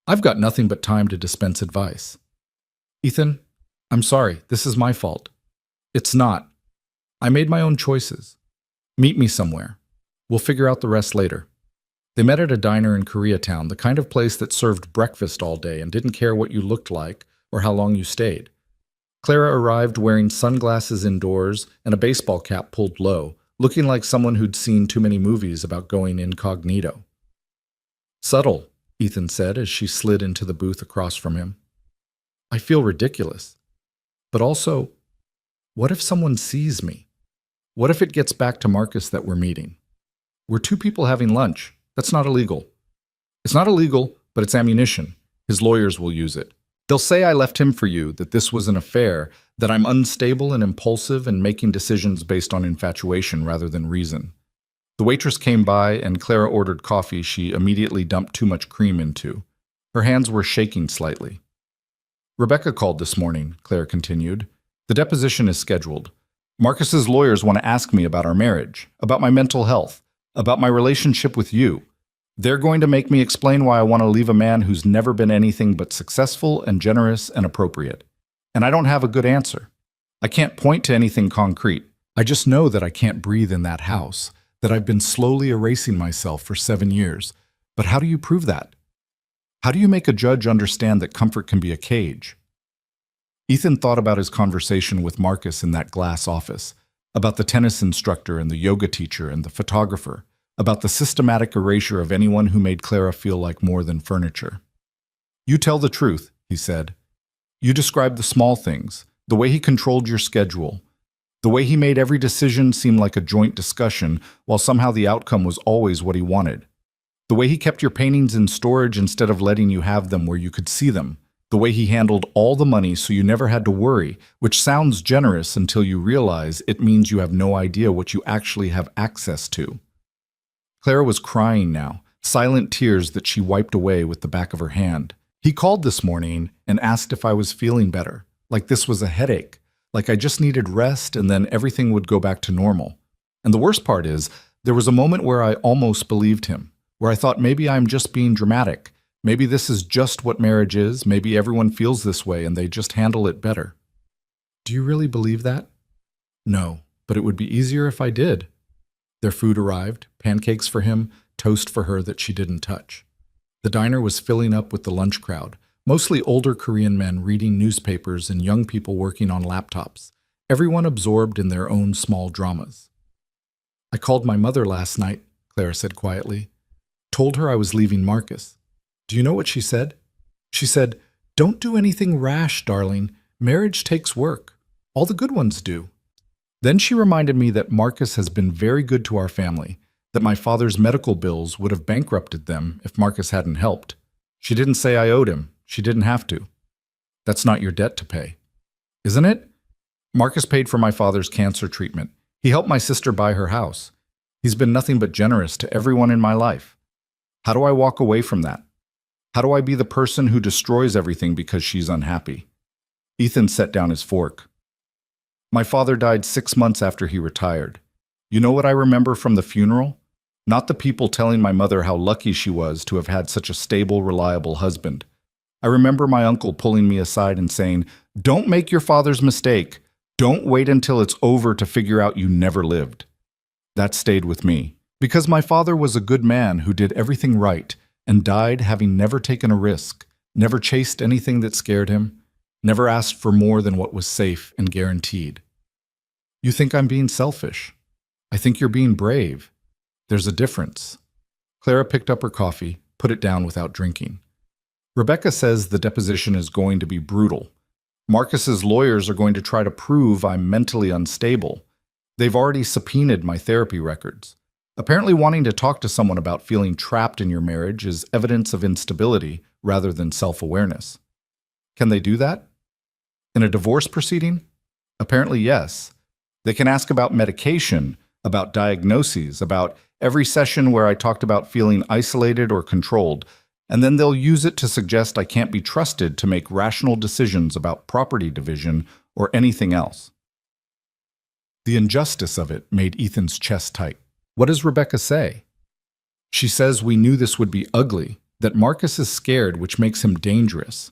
I've got nothing but time to dispense advice. Ethan, I'm sorry, this is my fault. It's not. I made my own choices. Meet me somewhere. We'll figure out the rest later. They met at a diner in Koreatown, the kind of place that served breakfast all day and didn't care what you looked like or how long you stayed. Clara arrived wearing sunglasses indoors and a baseball cap pulled low, looking like someone who'd seen too many movies about going incognito. Subtle, Ethan said as she slid into the booth across from him. I feel ridiculous. But also, what if someone sees me? What if it gets back to Marcus that we're meeting? We're two people having lunch. That's not illegal. It's not illegal, but it's ammunition. His lawyers will use it. They'll say I left him for you, that this was an affair, that I'm unstable and impulsive and making decisions based on infatuation rather than reason. The waitress came by and Clara ordered coffee she immediately dumped too much cream into. Her hands were shaking slightly. Rebecca called this morning, Clara continued. The deposition is scheduled. Marcus's lawyers want to ask me about our marriage, about my mental health, about my relationship with you. They're going to make me explain why I want to leave a man who's never been anything but successful and generous and appropriate. And I don't have a good answer. I can't point to anything concrete. I just know that I can't breathe in that house, that I've been slowly erasing myself for 7 years. But how do you prove that? How do you make a judge understand that comfort can be a cage? Ethan thought about his conversation with Marcus in that glass office, about the tennis instructor and the yoga teacher and the photographer, about the systematic erasure of anyone who made Clara feel like more than furniture. You tell the truth, he said. You described the small things, the way he controlled your schedule, the way he made every decision seem like a joint discussion while somehow the outcome was always what he wanted. The way he kept your paintings in storage instead of letting you have them where you could see them. The way he handled all the money so you never had to worry, which sounds generous until you realize it means you have no idea what you actually have access to. Clara was crying now, silent tears that she wiped away with the back of her hand. He called this morning and asked if I was feeling better, like this was a headache, like I just needed rest and then everything would go back to normal. And the worst part is, there was a moment where I almost believed him, where I thought maybe I'm just being dramatic. Maybe this is just what marriage is. Maybe everyone feels this way and they just handle it better. Do you really believe that? No, but it would be easier if I did. Their food arrived, pancakes for him, toast for her that she didn't touch. The diner was filling up with the lunch crowd, mostly older Korean men reading newspapers and young people working on laptops, everyone absorbed in their own small dramas. I called my mother last night, Clara said quietly. Told her I was leaving Marcus. Do you know what she said? She said, "Don't do anything rash, darling. Marriage takes work. All the good ones do." Then she reminded me that Marcus has been very good to our family, that my father's medical bills would have bankrupted them if Marcus hadn't helped. She didn't say I owed him. She didn't have to. That's not your debt to pay. Isn't it? Marcus paid for my father's cancer treatment. He helped my sister buy her house. He's been nothing but generous to everyone in my life. How do I walk away from that? How do I be the person who destroys everything because she's unhappy? Ethan set down his fork. My father died 6 months after he retired. You know what I remember from the funeral? Not the people telling my mother how lucky she was to have had such a stable, reliable husband. I remember my uncle pulling me aside and saying, "Don't make your father's mistake. Don't wait until it's over to figure out you never lived." That stayed with me, because my father was a good man who did everything right and died having never taken a risk, never chased anything that scared him, never asked for more than what was safe and guaranteed. You think I'm being selfish. I think you're being brave. There's a difference. Clara picked up her coffee, put it down without drinking. Rebecca says the deposition is going to be brutal. Marcus's lawyers are going to try to prove I'm mentally unstable. They've already subpoenaed my therapy records. Apparently wanting to talk to someone about feeling trapped in your marriage is evidence of instability rather than self-awareness. Can they do that? In a divorce proceeding? Apparently yes. They can ask about medication, about diagnoses, about every session where I talked about feeling isolated or controlled, and then they'll use it to suggest I can't be trusted to make rational decisions about property division or anything else. The injustice of it made Ethan's chest tight. What does Rebecca say? She says we knew this would be ugly, that Marcus is scared, which makes him dangerous,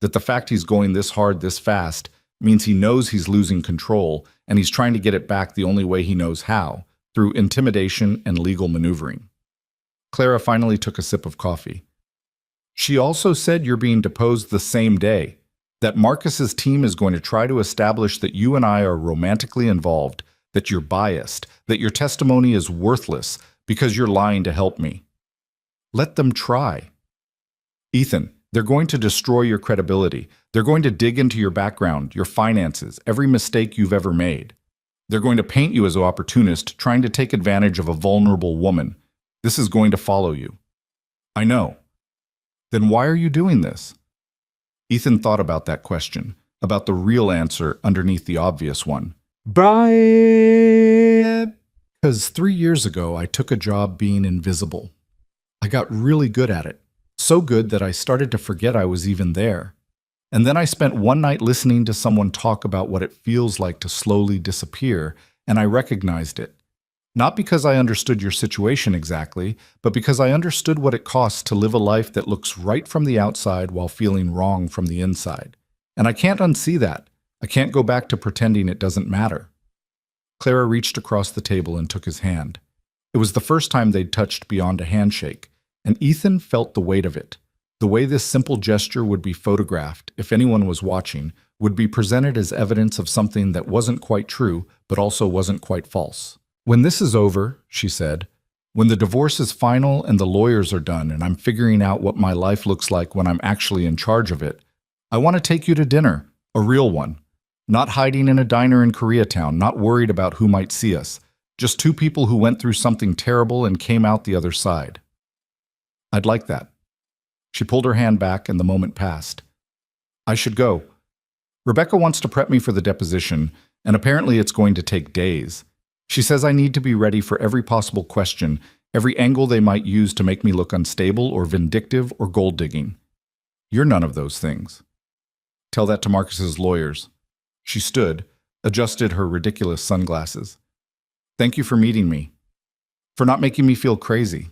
that the fact he's going this hard this fast means he knows he's losing control and he's trying to get it back the only way he knows how, through intimidation and legal maneuvering. Clara finally took a sip of coffee. She also said you're being deposed the same day, that Marcus's team is going to try to establish that you and I are romantically involved, that you're biased, that your testimony is worthless because you're lying to help me. Let them try. Ethan, they're going to destroy your credibility. They're going to dig into your background, your finances, every mistake you've ever made. They're going to paint you as an opportunist trying to take advantage of a vulnerable woman. This is going to follow you. I know. Then why are you doing this? Ethan thought about that question, about the real answer underneath the obvious one. Brian! Because 3 years ago, I took a job being invisible. I got really good at it. So good that I started to forget I was even there. And then I spent one night listening to someone talk about what it feels like to slowly disappear, and I recognized it. Not because I understood your situation exactly, but because I understood what it costs to live a life that looks right from the outside while feeling wrong from the inside. And I can't unsee that. I can't go back to pretending it doesn't matter. Clara reached across the table and took his hand. It was the first time they'd touched beyond a handshake, and Ethan felt the weight of it. The way this simple gesture would be photographed, if anyone was watching, would be presented as evidence of something that wasn't quite true, but also wasn't quite false. When this is over, she said, when the divorce is final and the lawyers are done and I'm figuring out what my life looks like when I'm actually in charge of it, I want to take you to dinner, a real one. Not hiding in a diner in Koreatown, not worried about who might see us. Just two people who went through something terrible and came out the other side. I'd like that. She pulled her hand back and the moment passed. I should go. Rebecca wants to prep me for the deposition, and apparently it's going to take days. She says I need to be ready for every possible question, every angle they might use to make me look unstable or vindictive or gold-digging. You're none of those things. Tell that to Marcus's lawyers. She stood, adjusted her ridiculous sunglasses. Thank you for meeting me, for not making me feel crazy.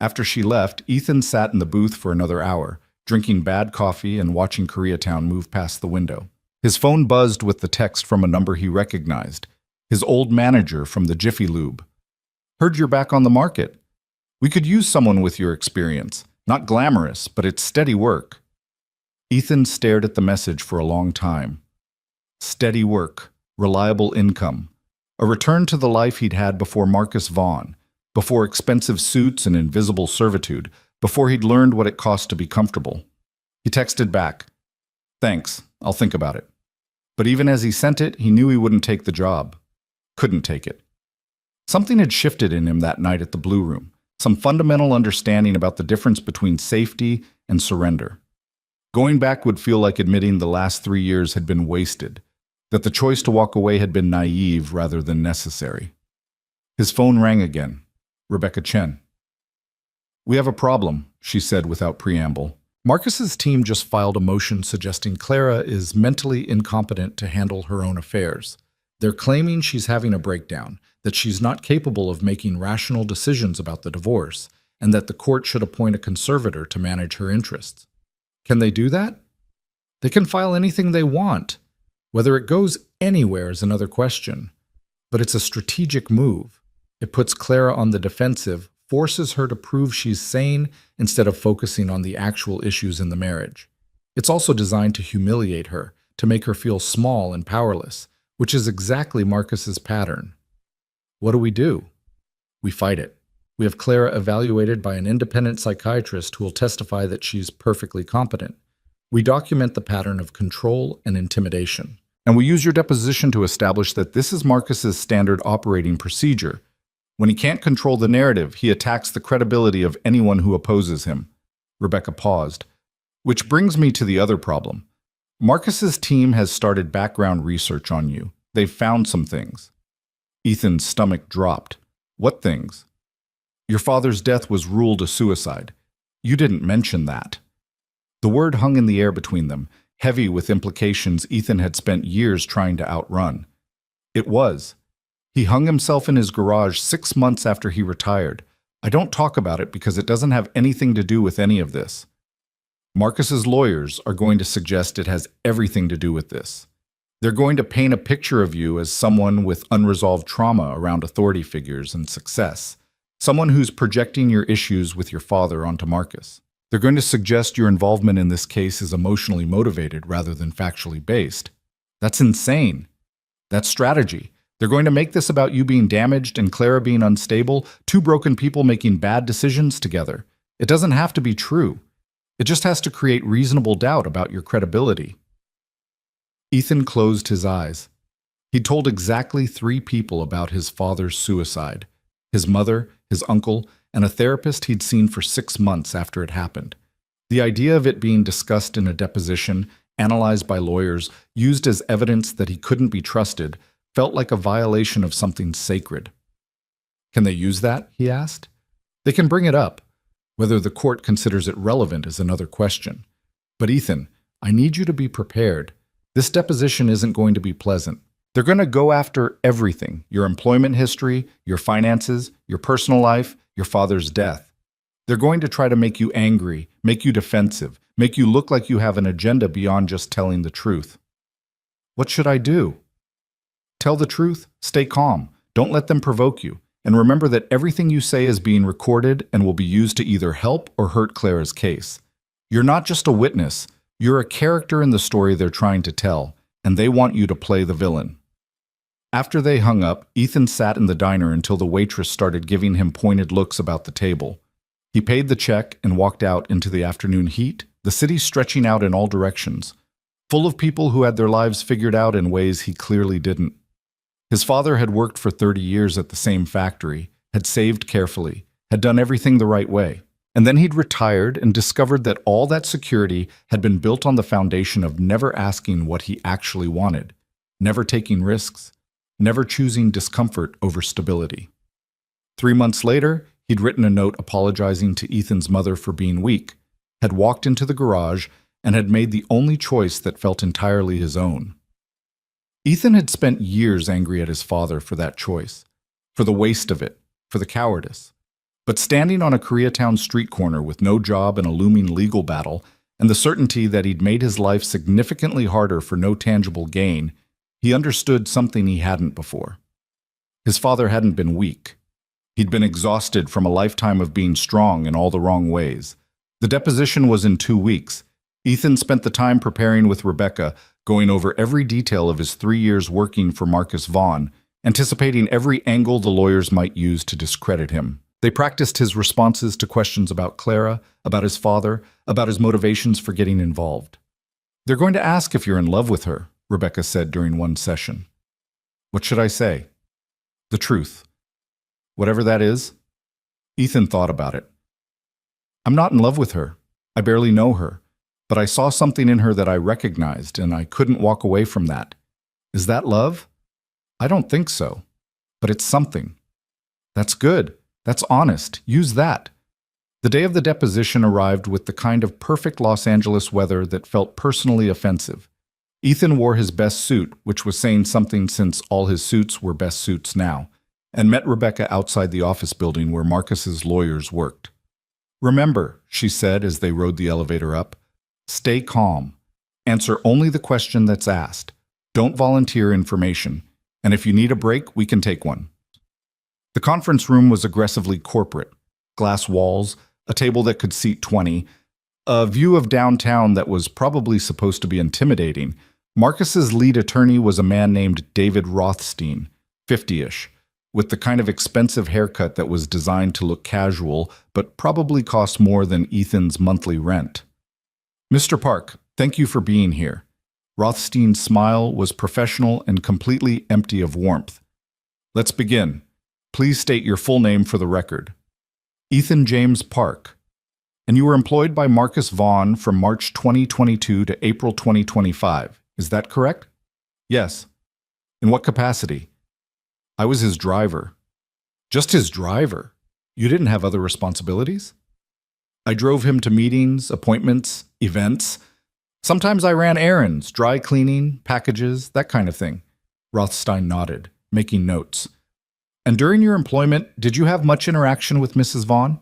After she left, Ethan sat in the booth for another hour, drinking bad coffee and watching Koreatown move past the window. His phone buzzed with the text from a number he recognized, his old manager from the Jiffy Lube. Heard you're back on the market. We could use someone with your experience. Not glamorous, but it's steady work. Ethan stared at the message for a long time. Steady work, reliable income, a return to the life he'd had before Marcus Vaughn, before expensive suits and invisible servitude, before he'd learned what it cost to be comfortable. He texted back, "Thanks, I'll think about it." But even as he sent it, he knew he wouldn't take the job. Couldn't take it. Something had shifted in him that night at the Blue Room, some fundamental understanding about the difference between safety and surrender. Going back would feel like admitting the last 3 years had been wasted, that the choice to walk away had been naive rather than necessary. His phone rang again. Rebecca Chen. "We have a problem," she said without preamble. Marcus's team just filed a motion suggesting Clara is mentally incompetent to handle her own affairs. They're claiming she's having a breakdown, that she's not capable of making rational decisions about the divorce, and that the court should appoint a conservator to manage her interests. Can they do that? They can file anything they want. Whether it goes anywhere is another question. But it's a strategic move. It puts Clara on the defensive, forces her to prove she's sane instead of focusing on the actual issues in the marriage. It's also designed to humiliate her, to make her feel small and powerless, which is exactly Marcus's pattern. What do? We fight it. We have Clara evaluated by an independent psychiatrist who will testify that she's perfectly competent. We document the pattern of control and intimidation. And we use your deposition to establish that this is Marcus's standard operating procedure. When he can't control the narrative, he attacks the credibility of anyone who opposes him. Rebecca paused. Which brings me to the other problem. Marcus's team has started background research on you. They've found some things. Ethan's stomach dropped. What things? Your father's death was ruled a suicide. You didn't mention that. The word hung in the air between them, heavy with implications Ethan had spent years trying to outrun. It was. He hung himself in his garage 6 months after he retired. I don't talk about it because it doesn't have anything to do with any of this. Marcus's lawyers are going to suggest it has everything to do with this. They're going to paint a picture of you as someone with unresolved trauma around authority figures and success, someone who's projecting your issues with your father onto Marcus. They're going to suggest your involvement in this case is emotionally motivated rather than factually based. That's insane. That's strategy. They're going to make this about you being damaged and Clara being unstable, two broken people making bad decisions together. It doesn't have to be true. It just has to create reasonable doubt about your credibility. Ethan closed his eyes. He'd told exactly 3 people about his father's suicide: his mother, his uncle, and a therapist he'd seen for 6 months after it happened. The idea of it being discussed in a deposition, analyzed by lawyers, used as evidence that he couldn't be trusted, felt like a violation of something sacred. Can they use that? He asked. They can bring it up. Whether the court considers it relevant is another question. But Ethan, I need you to be prepared. This deposition isn't going to be pleasant. They're going to go after everything: your employment history, your finances, your personal life, your father's death. They're going to try to make you angry, make you defensive, make you look like you have an agenda beyond just telling the truth. What should I do? Tell the truth, stay calm, don't let them provoke you, and remember that everything you say is being recorded and will be used to either help or hurt Clara's case. You're not just a witness, you're a character in the story they're trying to tell, and they want you to play the villain. After they hung up, Ethan sat in the diner until the waitress started giving him pointed looks about the table. He paid the check and walked out into the afternoon heat, the city stretching out in all directions, full of people who had their lives figured out in ways he clearly didn't. His father had worked for 30 years at the same factory, had saved carefully, had done everything the right way. And then he'd retired and discovered that all that security had been built on the foundation of never asking what he actually wanted, never taking risks, never choosing discomfort over stability. 3 months later, he'd written a note apologizing to Ethan's mother for being weak, had walked into the garage, and had made the only choice that felt entirely his own. Ethan had spent years angry at his father for that choice, for the waste of it, for the cowardice. But standing on a Koreatown street corner with no job and a looming legal battle, and the certainty that he'd made his life significantly harder for no tangible gain, he understood something he hadn't before. His father hadn't been weak. He'd been exhausted from a lifetime of being strong in all the wrong ways. The deposition was in 2 weeks. Ethan spent the time preparing with Rebecca, going over every detail of his 3 years working for Marcus Vaughn, anticipating every angle the lawyers might use to discredit him. They practiced his responses to questions about Clara, about his father, about his motivations for getting involved. "They're going to ask if you're in love with her," Rebecca said during one session. "What should I say?" "The truth. Whatever that is." Ethan thought about it. "I'm not in love with her. I barely know her. But I saw something in her that I recognized, and I couldn't walk away from that. Is that love? I don't think so. But it's something." "That's good. That's honest. Use that." The day of the deposition arrived with the kind of perfect Los Angeles weather that felt personally offensive. Ethan wore his best suit, which was saying something since all his suits were best suits now, and met Rebecca outside the office building where Marcus's lawyers worked. "Remember," she said as they rode the elevator up, "stay calm. Answer only the question that's asked. Don't volunteer information. And if you need a break, we can take one." The conference room was aggressively corporate. Glass walls, a table that could seat 20, a view of downtown that was probably supposed to be intimidating. Marcus's lead attorney was a man named David Rothstein, 50-ish, with the kind of expensive haircut that was designed to look casual but probably cost more than Ethan's monthly rent. "Mr. Park, thank you for being here." Rothstein's smile was professional and completely empty of warmth. "Let's begin. Please state your full name for the record." "Ethan James Park." "And you were employed by Marcus Vaughn from March 2022 to April 2025. Is that correct?" "Yes." "In what capacity?" "I was his driver." "Just his driver? You didn't have other responsibilities?" "I drove him to meetings, appointments, events. Sometimes I ran errands, dry cleaning, packages, that kind of thing." Rothstein nodded, making notes. "And during your employment, did you have much interaction with Mrs. Vaughn?"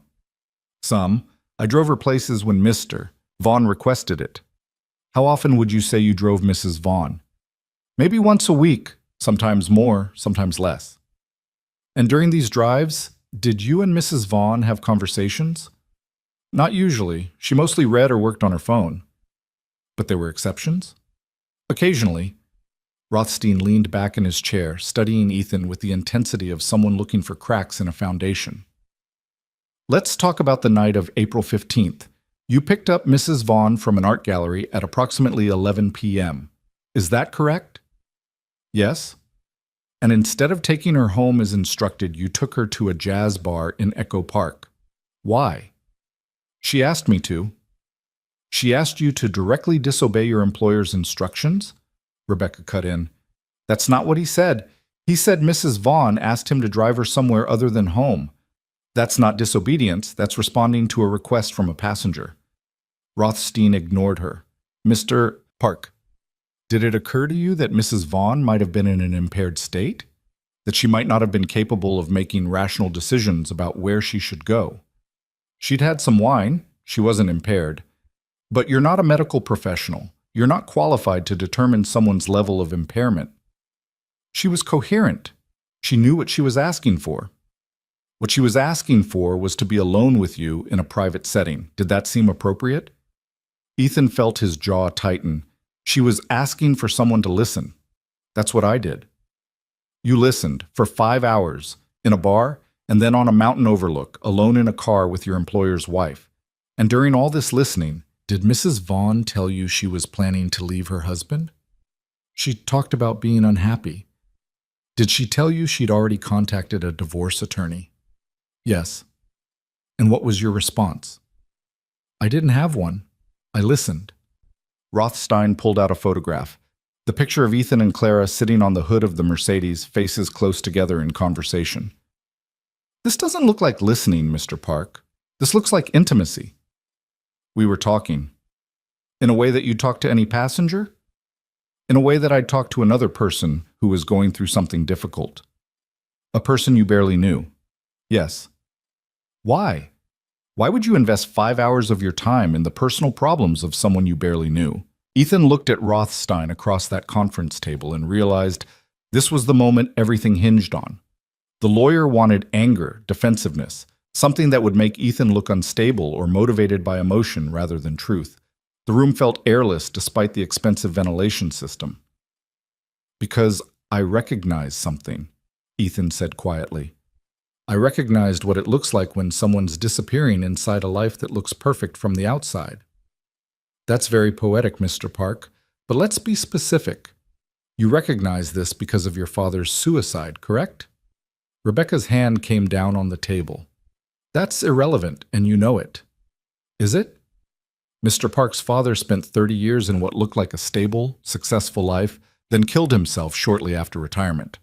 "Some. I drove her places when Mr. Vaughn requested it." "How often would you say you drove Mrs. Vaughn?" "Maybe once a week, sometimes more, sometimes less." "And during these drives, did you and Mrs. Vaughn have conversations?" "Not usually. She mostly read or worked on her phone." "But there were exceptions?" "Occasionally." Rothstein leaned back in his chair, studying Ethan with the intensity of someone looking for cracks in a foundation. "Let's talk about the night of April 15th. You picked up Mrs. Vaughn from an art gallery at approximately 11 p.m. Is that correct?" "Yes." "And instead of taking her home as instructed, you took her to a jazz bar in Echo Park. Why?" "She asked me to." "She asked you to directly disobey your employer's instructions?" Rebecca cut in. "That's not what he said. He said Mrs. Vaughn asked him to drive her somewhere other than home. That's not disobedience, that's responding to a request from a passenger." Rothstein ignored her. "Mr. Park, did it occur to you that Mrs. Vaughn might have been in an impaired state? That she might not have been capable of making rational decisions about where she should go? She'd had some wine, she wasn't impaired. But you're not a medical professional. You're not qualified to determine someone's level of impairment." "She was coherent. She knew what she was asking for." "What she was asking for was to be alone with you in a private setting. Did that seem appropriate?" Ethan felt his jaw tighten. "She was asking for someone to listen. That's what I did." "You listened for 5 hours, in a bar, and then on a mountain overlook, alone in a car with your employer's wife. And during all this listening, did Mrs. Vaughn tell you she was planning to leave her husband?" "She talked about being unhappy." "Did she tell you she'd already contacted a divorce attorney?" "Yes." "And what was your response?" "I didn't have one. I listened." Rothstein pulled out a photograph. The picture of Ethan and Clara sitting on the hood of the Mercedes, faces close together in conversation. "This doesn't look like listening, Mr. Park. This looks like intimacy." "We were talking." "In a way that you talk to any passenger?" "In a way that I'd talk to another person who was going through something difficult." A person you barely knew. Yes. Why? Why would you invest 5 hours of your time in the personal problems of someone you barely knew? Ethan looked at Rothstein across that conference table and realized this was the moment everything hinged on. The lawyer wanted anger, defensiveness, something that would make Ethan look unstable or motivated by emotion rather than truth. The room felt airless despite the expensive ventilation system. Because I recognized something, Ethan said quietly. I recognized what it looks like when someone's disappearing inside a life that looks perfect from the outside. That's very poetic, Mr. Park, but let's be specific. You recognize this because of your father's suicide, correct? Rebecca's hand came down on the table. That's irrelevant, and you know it. Is it? Mr. Park's father spent 30 years in what looked like a stable, successful life, then killed himself shortly after retirement.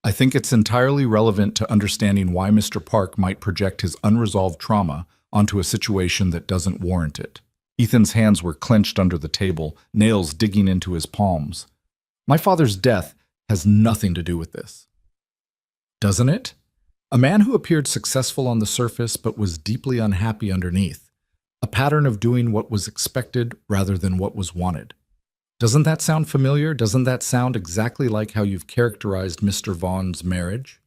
I think it's entirely relevant to understanding why Mr. Park might project his unresolved trauma onto a situation that doesn't warrant it. Ethan's hands were clenched under the table, nails digging into his palms. My father's death has nothing to do with this. Doesn't it? A man who appeared successful on the surface but was deeply unhappy underneath. A pattern of doing what was expected rather than what was wanted. Doesn't that sound familiar? Doesn't that sound exactly like how you've characterized Mr. Vaughn's marriage?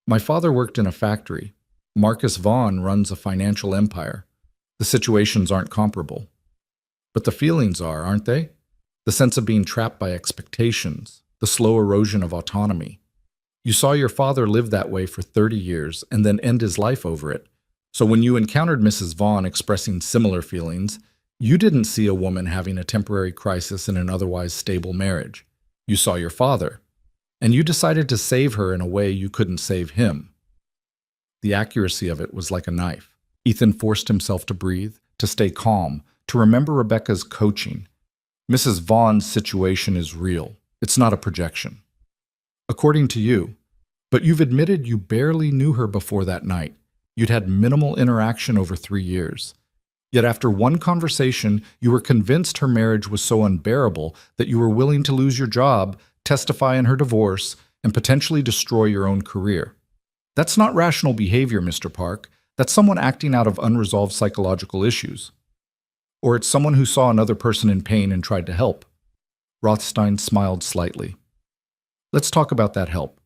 My father worked in a factory. Marcus Vaughn runs a financial empire. The situations aren't comparable. But the feelings are, aren't they? The sense of being trapped by expectations, the slow erosion of autonomy. You saw your father live that way for 30 years and then end his life over it. So when you encountered Mrs. Vaughn expressing similar feelings, you didn't see a woman having a temporary crisis in an otherwise stable marriage. You saw your father, and you decided to save her in a way you couldn't save him. The accuracy of it was like a knife. Ethan forced himself to breathe, to stay calm, to remember Rebecca's coaching. Mrs. Vaughn's situation is real. It's not a projection. According to you, but you've admitted you barely knew her before that night. You'd had minimal interaction over 3 years. Yet after one conversation, you were convinced her marriage was so unbearable that you were willing to lose your job, testify in her divorce, and potentially destroy your own career. That's not rational behavior, Mr. Park. That's someone acting out of unresolved psychological issues. Or it's someone who saw another person in pain and tried to help. Rothstein smiled slightly. Let's talk about that help.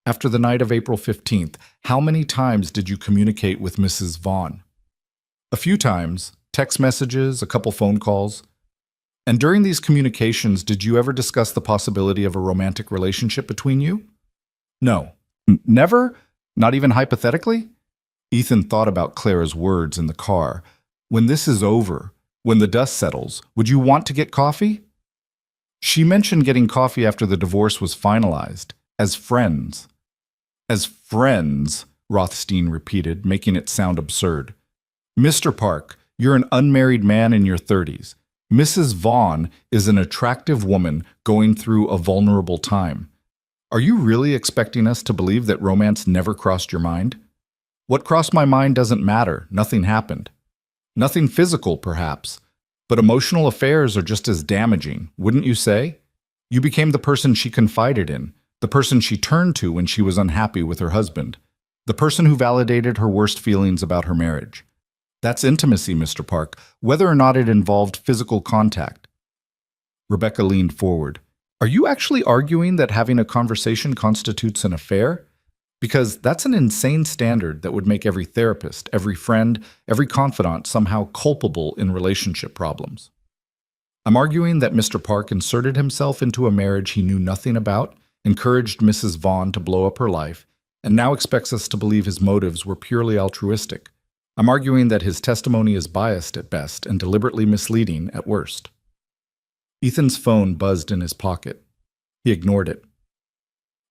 After the night of April 15th, how many times did you communicate with Mrs. Vaughn? A few times, text messages, a couple phone calls. And during these communications, did you ever discuss the possibility of a romantic relationship between you? No. Never? Not even hypothetically? Ethan thought about Clara's words in the car. When this is over, when the dust settles, would you want to get coffee? She mentioned getting coffee after the divorce was finalized, as friends. As friends, Rothstein repeated, making it sound absurd. Mr. Park, you're an unmarried man in your 30s. Mrs. Vaughn is an attractive woman going through a vulnerable time. Are you really expecting us to believe that romance never crossed your mind? What crossed my mind doesn't matter. Nothing happened. Nothing physical, perhaps. But emotional affairs are just as damaging, wouldn't you say? You became the person she confided in, the person she turned to when she was unhappy with her husband, the person who validated her worst feelings about her marriage. That's intimacy, Mr. Park, whether or not it involved physical contact. Rebecca leaned forward. Are you actually arguing that having a conversation constitutes an affair? Because that's an insane standard that would make every therapist, every friend, every confidant somehow culpable in relationship problems. I'm arguing that Mr. Park inserted himself into a marriage he knew nothing about, encouraged Mrs. Vaughn to blow up her life, and now expects us to believe his motives were purely altruistic. I'm arguing that his testimony is biased at best and deliberately misleading at worst. Ethan's phone buzzed in his pocket. He ignored it.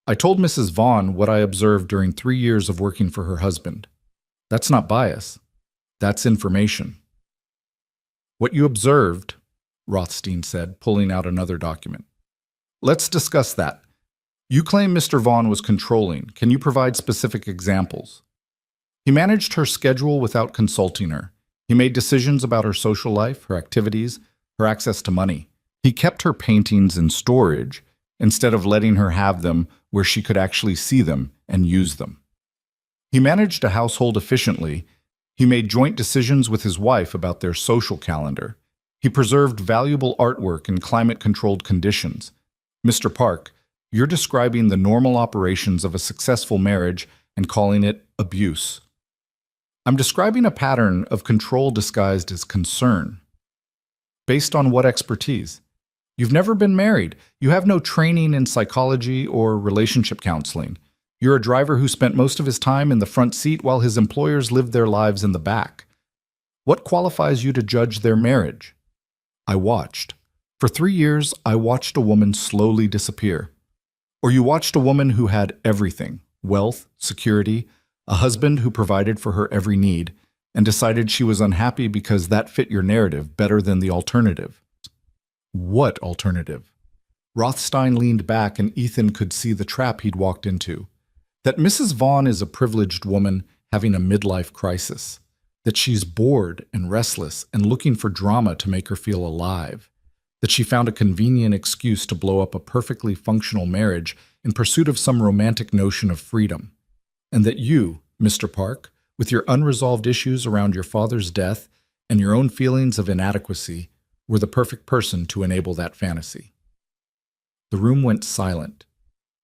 I told Mrs. Vaughn what I observed during 3 years of working for her husband. That's not bias. That's information. What you observed, Rothstein said, pulling out another document. Let's discuss that. You claim Mr. Vaughn was controlling. Can you provide specific examples? He managed her schedule without consulting her. He made decisions about her social life, her activities, her access to money. He kept her paintings in storage, instead of letting her have them where she could actually see them and use them. He managed a household efficiently. He made joint decisions with his wife about their social calendar. He preserved valuable artwork in climate-controlled conditions. Mr. Park, you're describing the normal operations of a successful marriage and calling it abuse. I'm describing a pattern of control disguised as concern. Based on what expertise? You've never been married. You have no training in psychology or relationship counseling. You're a driver who spent most of his time in the front seat while his employers lived their lives in the back. What qualifies you to judge their marriage? I watched. For 3 years, I watched a woman slowly disappear. Or you watched a woman who had everything: wealth, security, a husband who provided for her every need, and decided she was unhappy because that fit your narrative better than the alternative. What alternative? Rothstein leaned back and Ethan could see the trap he'd walked into. That Mrs. Vaughn is a privileged woman having a midlife crisis. That she's bored and restless and looking for drama to make her feel alive. That she found a convenient excuse to blow up a perfectly functional marriage in pursuit of some romantic notion of freedom. And that you, Mr. Park, with your unresolved issues around your father's death and your own feelings of inadequacy, were the perfect person to enable that fantasy. The room went silent.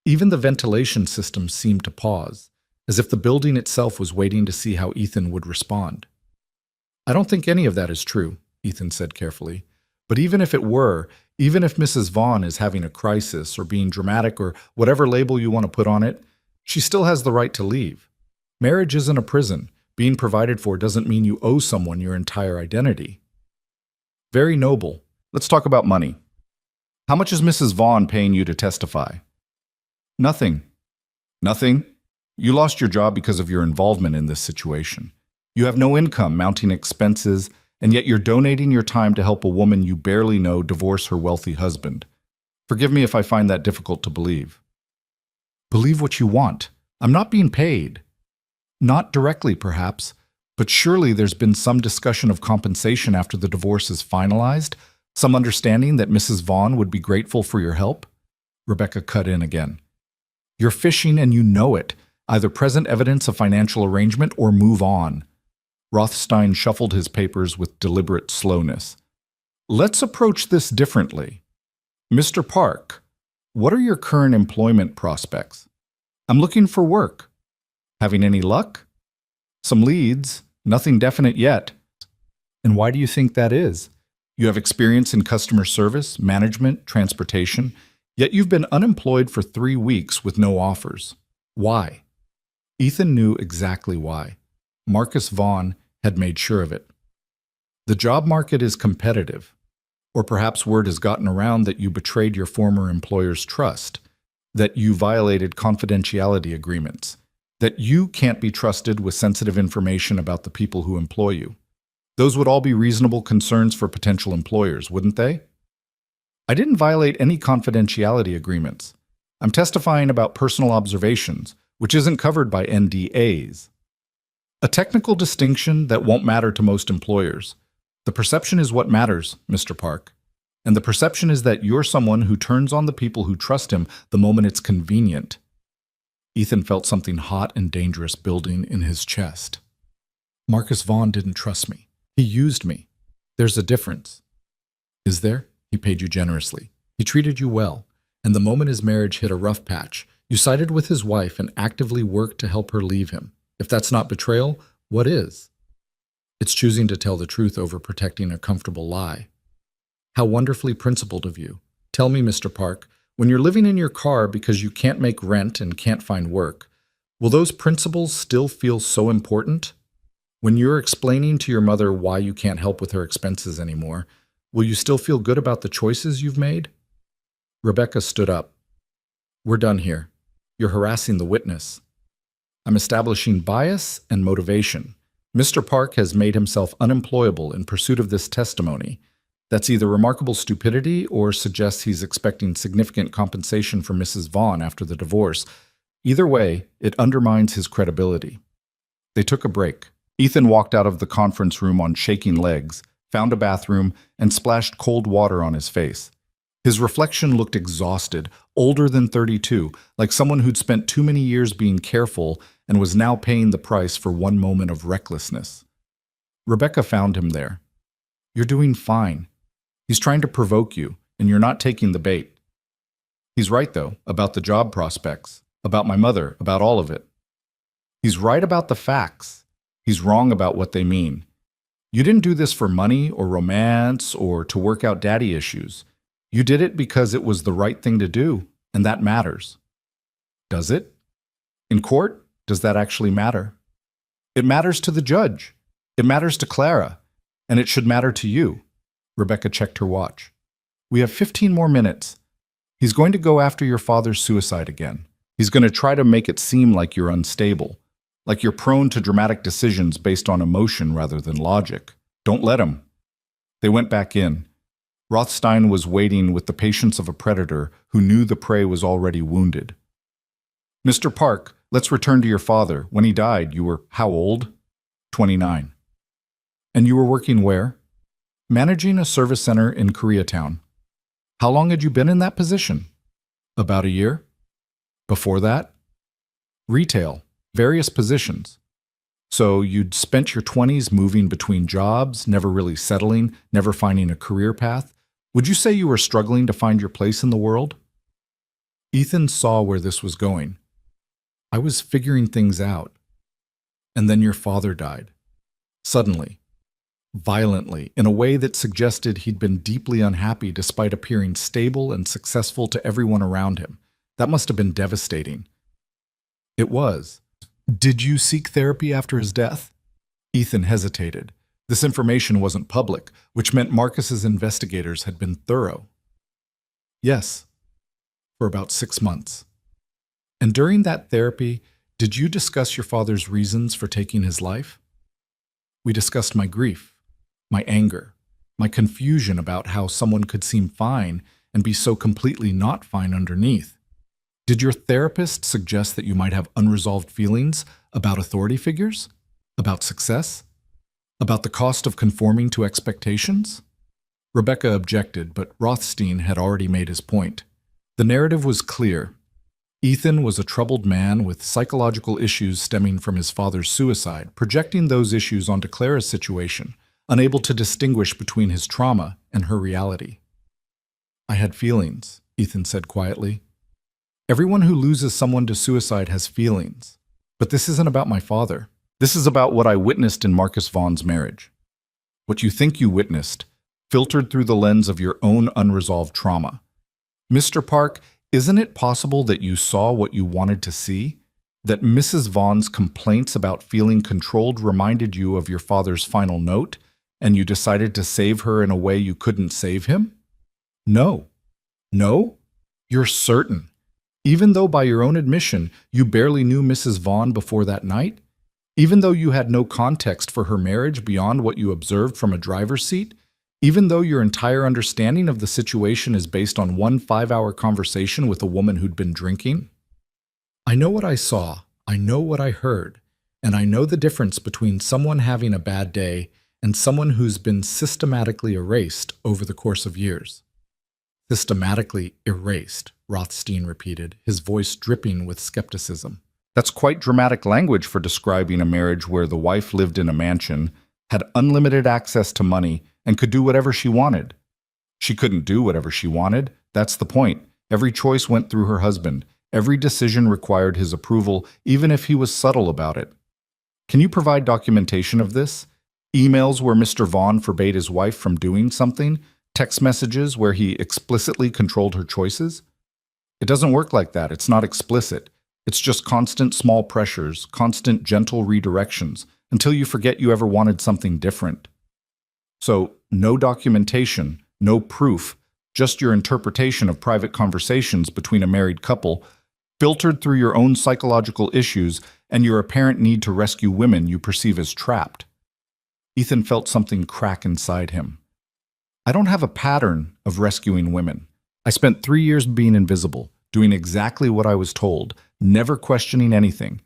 Even the ventilation system seemed to pause, as if the building itself was waiting to see how Ethan would respond. I don't think any of that is true, Ethan said carefully. But even if it were, even if Mrs. Vaughn is having a crisis or being dramatic or whatever label you want to put on it, she still has the right to leave. Marriage isn't a prison. Being provided for doesn't mean you owe someone your entire identity. Very noble. Let's talk about money. How much is Mrs. Vaughn paying you to testify? Nothing. Nothing? You lost your job because of your involvement in this situation. You have no income, mounting expenses, and yet you're donating your time to help a woman you barely know divorce her wealthy husband. Forgive me if I find that difficult to believe. Believe what you want. I'm not being paid. Not directly, perhaps, but surely there's been some discussion of compensation after the divorce is finalized, some understanding that Mrs. Vaughn would be grateful for your help? Rebecca cut in again. You're fishing and you know it. Either present evidence of financial arrangement or move on. Rothstein shuffled his papers with deliberate slowness. Let's approach this differently. Mr. Park, what are your current employment prospects? I'm looking for work. Having any luck? Some leads, nothing definite yet. And why do you think that is? You have experience in customer service, management, transportation, yet you've been unemployed for 3 weeks with no offers. Why? Ethan knew exactly why. Marcus Vaughn had made sure of it. The job market is competitive. Or perhaps word has gotten around that you betrayed your former employer's trust, that you violated confidentiality agreements, that you can't be trusted with sensitive information about the people who employ you. Those would all be reasonable concerns for potential employers, wouldn't they? I didn't violate any confidentiality agreements. I'm testifying about personal observations, which isn't covered by NDAs. A technical distinction that won't matter to most employers. The perception is what matters, Mr. Park. And the perception is that you're someone who turns on the people who trust him the moment it's convenient. Ethan felt something hot and dangerous building in his chest. Marcus Vaughn didn't trust me. He used me. There's a difference. Is there? He paid you generously. He treated you well. And the moment his marriage hit a rough patch, you sided with his wife and actively worked to help her leave him. If that's not betrayal, what is? It's choosing to tell the truth over protecting a comfortable lie. How wonderfully principled of you. Tell me, Mr. Park, when you're living in your car because you can't make rent and can't find work, will those principles still feel so important? When you're explaining to your mother why you can't help with her expenses anymore, will you still feel good about the choices you've made? Rebecca stood up. We're done here. You're harassing the witness. I'm establishing bias and motivation. Mr. Park has made himself unemployable in pursuit of this testimony. That's either remarkable stupidity or suggests he's expecting significant compensation from Mrs. Vaughn after the divorce. Either way, it undermines his credibility. They took a break. Ethan walked out of the conference room on shaking legs, found a bathroom, and splashed cold water on his face. His reflection looked exhausted, older than 32, like someone who'd spent too many years being careful and was now paying the price for one moment of recklessness. Rebecca found him there. "You're doing fine. He's trying to provoke you, and you're not taking the bait. He's right, though, about the job prospects, about my mother, about all of it. He's right about the facts. He's wrong about what they mean. You didn't do this for money or romance or to work out daddy issues. You did it because it was the right thing to do, and that matters." Does it? In court, does that actually matter? It matters to the judge. It matters to Clara. And it should matter to you. Rebecca checked her watch. "We have 15 more minutes. He's going to go after your father's suicide again. He's going to try to make it seem like you're unstable, like you're prone to dramatic decisions based on emotion rather than logic. Don't let him." They went back in. Rothstein was waiting with the patience of a predator who knew the prey was already wounded. "Mr. Park, let's return to your father. When he died, you were how old?" 29. "And you were working where?" "Managing a service center in Koreatown." "How long had you been in that position?" "About a year." "Before that?" "Retail, various positions." "So you'd spent your 20s moving between jobs, never really settling, never finding a career path. Would you say you were struggling to find your place in the world?" Ethan saw where this was going. "I was figuring things out. And then your father died. Suddenly. Violently, in a way that suggested he'd been deeply unhappy despite appearing stable and successful to everyone around him. That must have been devastating." "It was. Did you seek therapy after his death?" Ethan hesitated. This information wasn't public, which meant Marcus's investigators had been thorough. "Yes, for about 6 months." "And during that therapy, did you discuss your father's reasons for taking his life?" "We discussed my grief, my anger, my confusion about how someone could seem fine and be so completely not fine underneath. Did your therapist suggest that you might have unresolved feelings about authority figures? About success? About the cost of conforming to expectations?" Rebecca objected, but Rothstein had already made his point. The narrative was clear. Ethan was a troubled man with psychological issues stemming from his father's suicide, projecting those issues onto Clara's situation, unable to distinguish between his trauma and her reality. "I had feelings," Ethan said quietly. "Everyone who loses someone to suicide has feelings. But this isn't about my father. This is about what I witnessed in Marcus Vaughn's marriage. What you think you witnessed, filtered through the lens of your own unresolved trauma. Mr. Park, isn't it possible that you saw what you wanted to see? That Mrs. Vaughn's complaints about feeling controlled reminded you of your father's final note, and you decided to save her in a way you couldn't save him?" "No." "No? You're certain? Even though by your own admission you barely knew Mrs. Vaughn before that night? Even though you had no context for her marriage beyond what you observed from a driver's seat? Even though your entire understanding of the situation is based on one 5-hour conversation with a woman who'd been drinking?" "I know what I saw, I know what I heard, and I know the difference between someone having a bad day and someone who's been systematically erased over the course of years." "Systematically erased," Rothstein repeated, his voice dripping with skepticism. "That's quite dramatic language for describing a marriage where the wife lived in a mansion, had unlimited access to money, and could do whatever she wanted." "She couldn't do whatever she wanted. That's the point. Every choice went through her husband. Every decision required his approval, even if he was subtle about it." "Can you provide documentation of this? Emails where Mr. Vaughn forbade his wife from doing something? Text messages where he explicitly controlled her choices?" "It doesn't work like that. It's not explicit. It's just constant small pressures, constant gentle redirections, until you forget you ever wanted something different." "So, no documentation, no proof, just your interpretation of private conversations between a married couple, filtered through your own psychological issues and your apparent need to rescue women you perceive as trapped." Ethan felt something crack inside him. "I don't have a pattern of rescuing women. I spent 3 years being invisible, doing exactly what I was told, never questioning anything.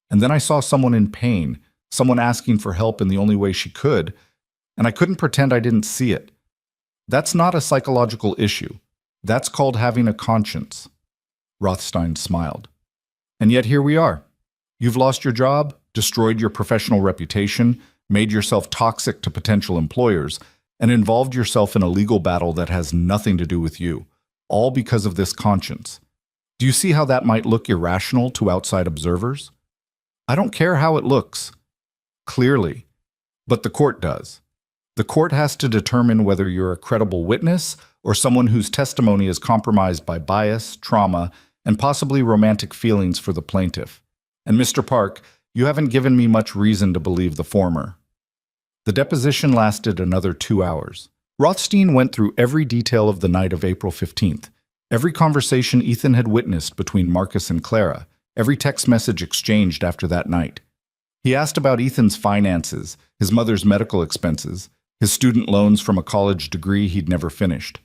And then I saw someone in pain, someone asking for help in the only way she could, and I couldn't pretend I didn't see it. That's not a psychological issue. That's called having a conscience. Rothstein smiled. And yet here we are. You've lost your job, destroyed your professional reputation, made yourself toxic to potential employers, and involved yourself in a legal battle that has nothing to do with you, all because of this conscience. Do you see how that might look irrational to outside observers? I don't care how it looks, clearly, but the court does. The court has to determine whether you're a credible witness or someone whose testimony is compromised by bias, trauma, and possibly romantic feelings for the plaintiff. And Mr. Park, you haven't given me much reason to believe the former. The deposition lasted another 2 hours. Rothstein went through every detail of the night of April 15th, every conversation Ethan had witnessed between Marcus and Clara, every text message exchanged after that night. He asked about Ethan's finances, his mother's medical expenses, his student loans from a college degree he'd never finished.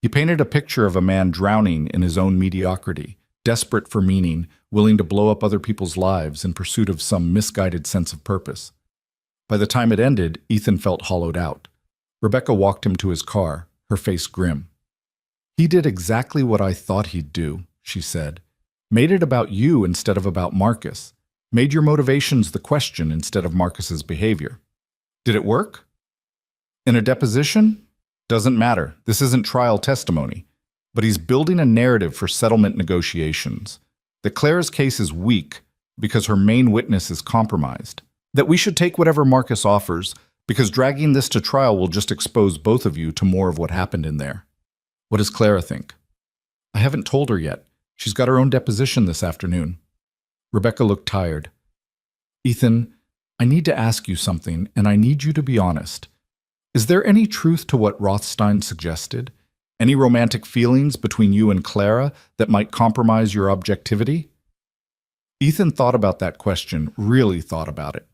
He painted a picture of a man drowning in his own mediocrity, desperate for meaning, willing to blow up other people's lives in pursuit of some misguided sense of purpose. By the time it ended, Ethan felt hollowed out. Rebecca walked him to his car, her face grim. "He did exactly what I thought he'd do," she said. "Made it about you instead of about Marcus. Made your motivations the question instead of Marcus's behavior. Did it work? In a deposition? Doesn't matter. This isn't trial testimony. But he's building a narrative for settlement negotiations. That Clara's case is weak because her main witness is compromised. That we should take whatever Marcus offers because dragging this to trial will just expose both of you to more of what happened in there." "What does Clara think?" "I haven't told her yet. She's got her own deposition this afternoon." Rebecca looked tired. "Ethan, I need to ask you something, and I need you to be honest. Is there any truth to what Rothstein suggested? Any romantic feelings between you and Clara that might compromise your objectivity?" Ethan thought about that question, really thought about it.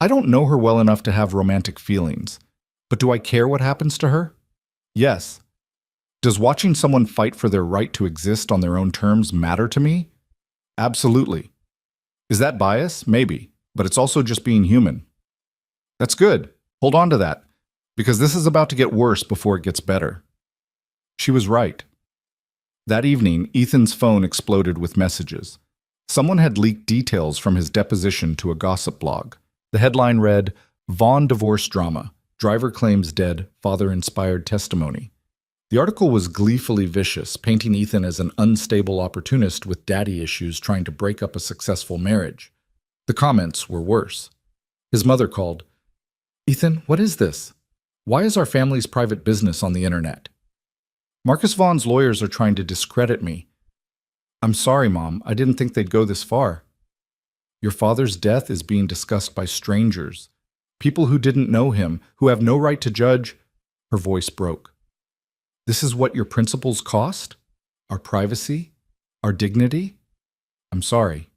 "I don't know her well enough to have romantic feelings, but do I care what happens to her? Yes. Does watching someone fight for their right to exist on their own terms matter to me? Absolutely. Is that bias? Maybe, but it's also just being human." "That's good. Hold on to that, because this is about to get worse before it gets better." She was right. That evening, Ethan's phone exploded with messages. Someone had leaked details from his deposition to a gossip blog. The headline read, "Vaughn Divorce Drama. Driver Claims Dead, Father Inspired Testimony." The article was gleefully vicious, painting Ethan as an unstable opportunist with daddy issues trying to break up a successful marriage. The comments were worse. His mother called, "Ethan, what is this? Why is our family's private business on the internet? Marcus Vaughn's lawyers are trying to discredit me. I'm sorry, Mom. I didn't think they'd go this far. Your father's death is being discussed by strangers, people who didn't know him, who have no right to judge." Her voice broke. "This is what your principles cost? Our privacy? Our dignity? I'm sorry.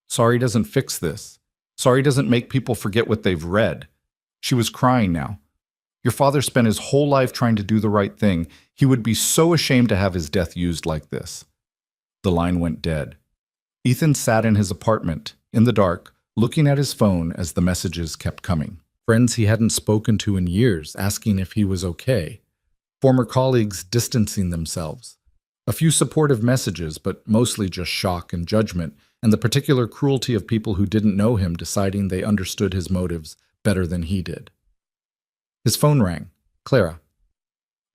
Sorry doesn't fix this. Sorry doesn't make people forget what they've read." She was crying now. "Your father spent his whole life trying to do the right thing. He would be so ashamed to have his death used like this." The line went dead. Ethan sat in his apartment, in the dark, looking at his phone as the messages kept coming. Friends he hadn't spoken to in years asking if he was okay. Former colleagues distancing themselves. A few supportive messages, but mostly just shock and judgment, and the particular cruelty of people who didn't know him deciding they understood his motives better than he did. His phone rang. "Clara."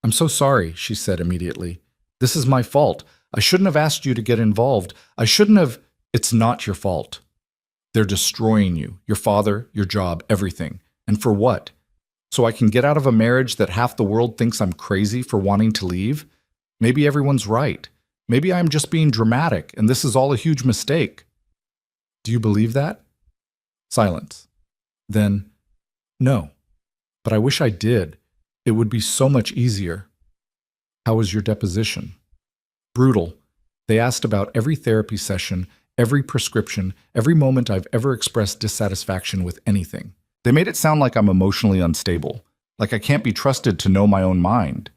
"I'm so sorry," she said immediately. "This is my fault. I shouldn't have asked you to get involved. I shouldn't have—" "It's not your fault. They're destroying you, your father, your job, everything. And for what? So I can get out of a marriage that half the world thinks I'm crazy for wanting to leave? Maybe everyone's right. Maybe I'm just being dramatic, and this is all a huge mistake." "Do you believe that?" Silence. Then, "No. But I wish I did. It would be so much easier." "How was your deposition?" "Brutal. They asked about every therapy session, every prescription, every moment I've ever expressed dissatisfaction with anything. They made it sound like I'm emotionally unstable, like I can't be trusted to know my own mind.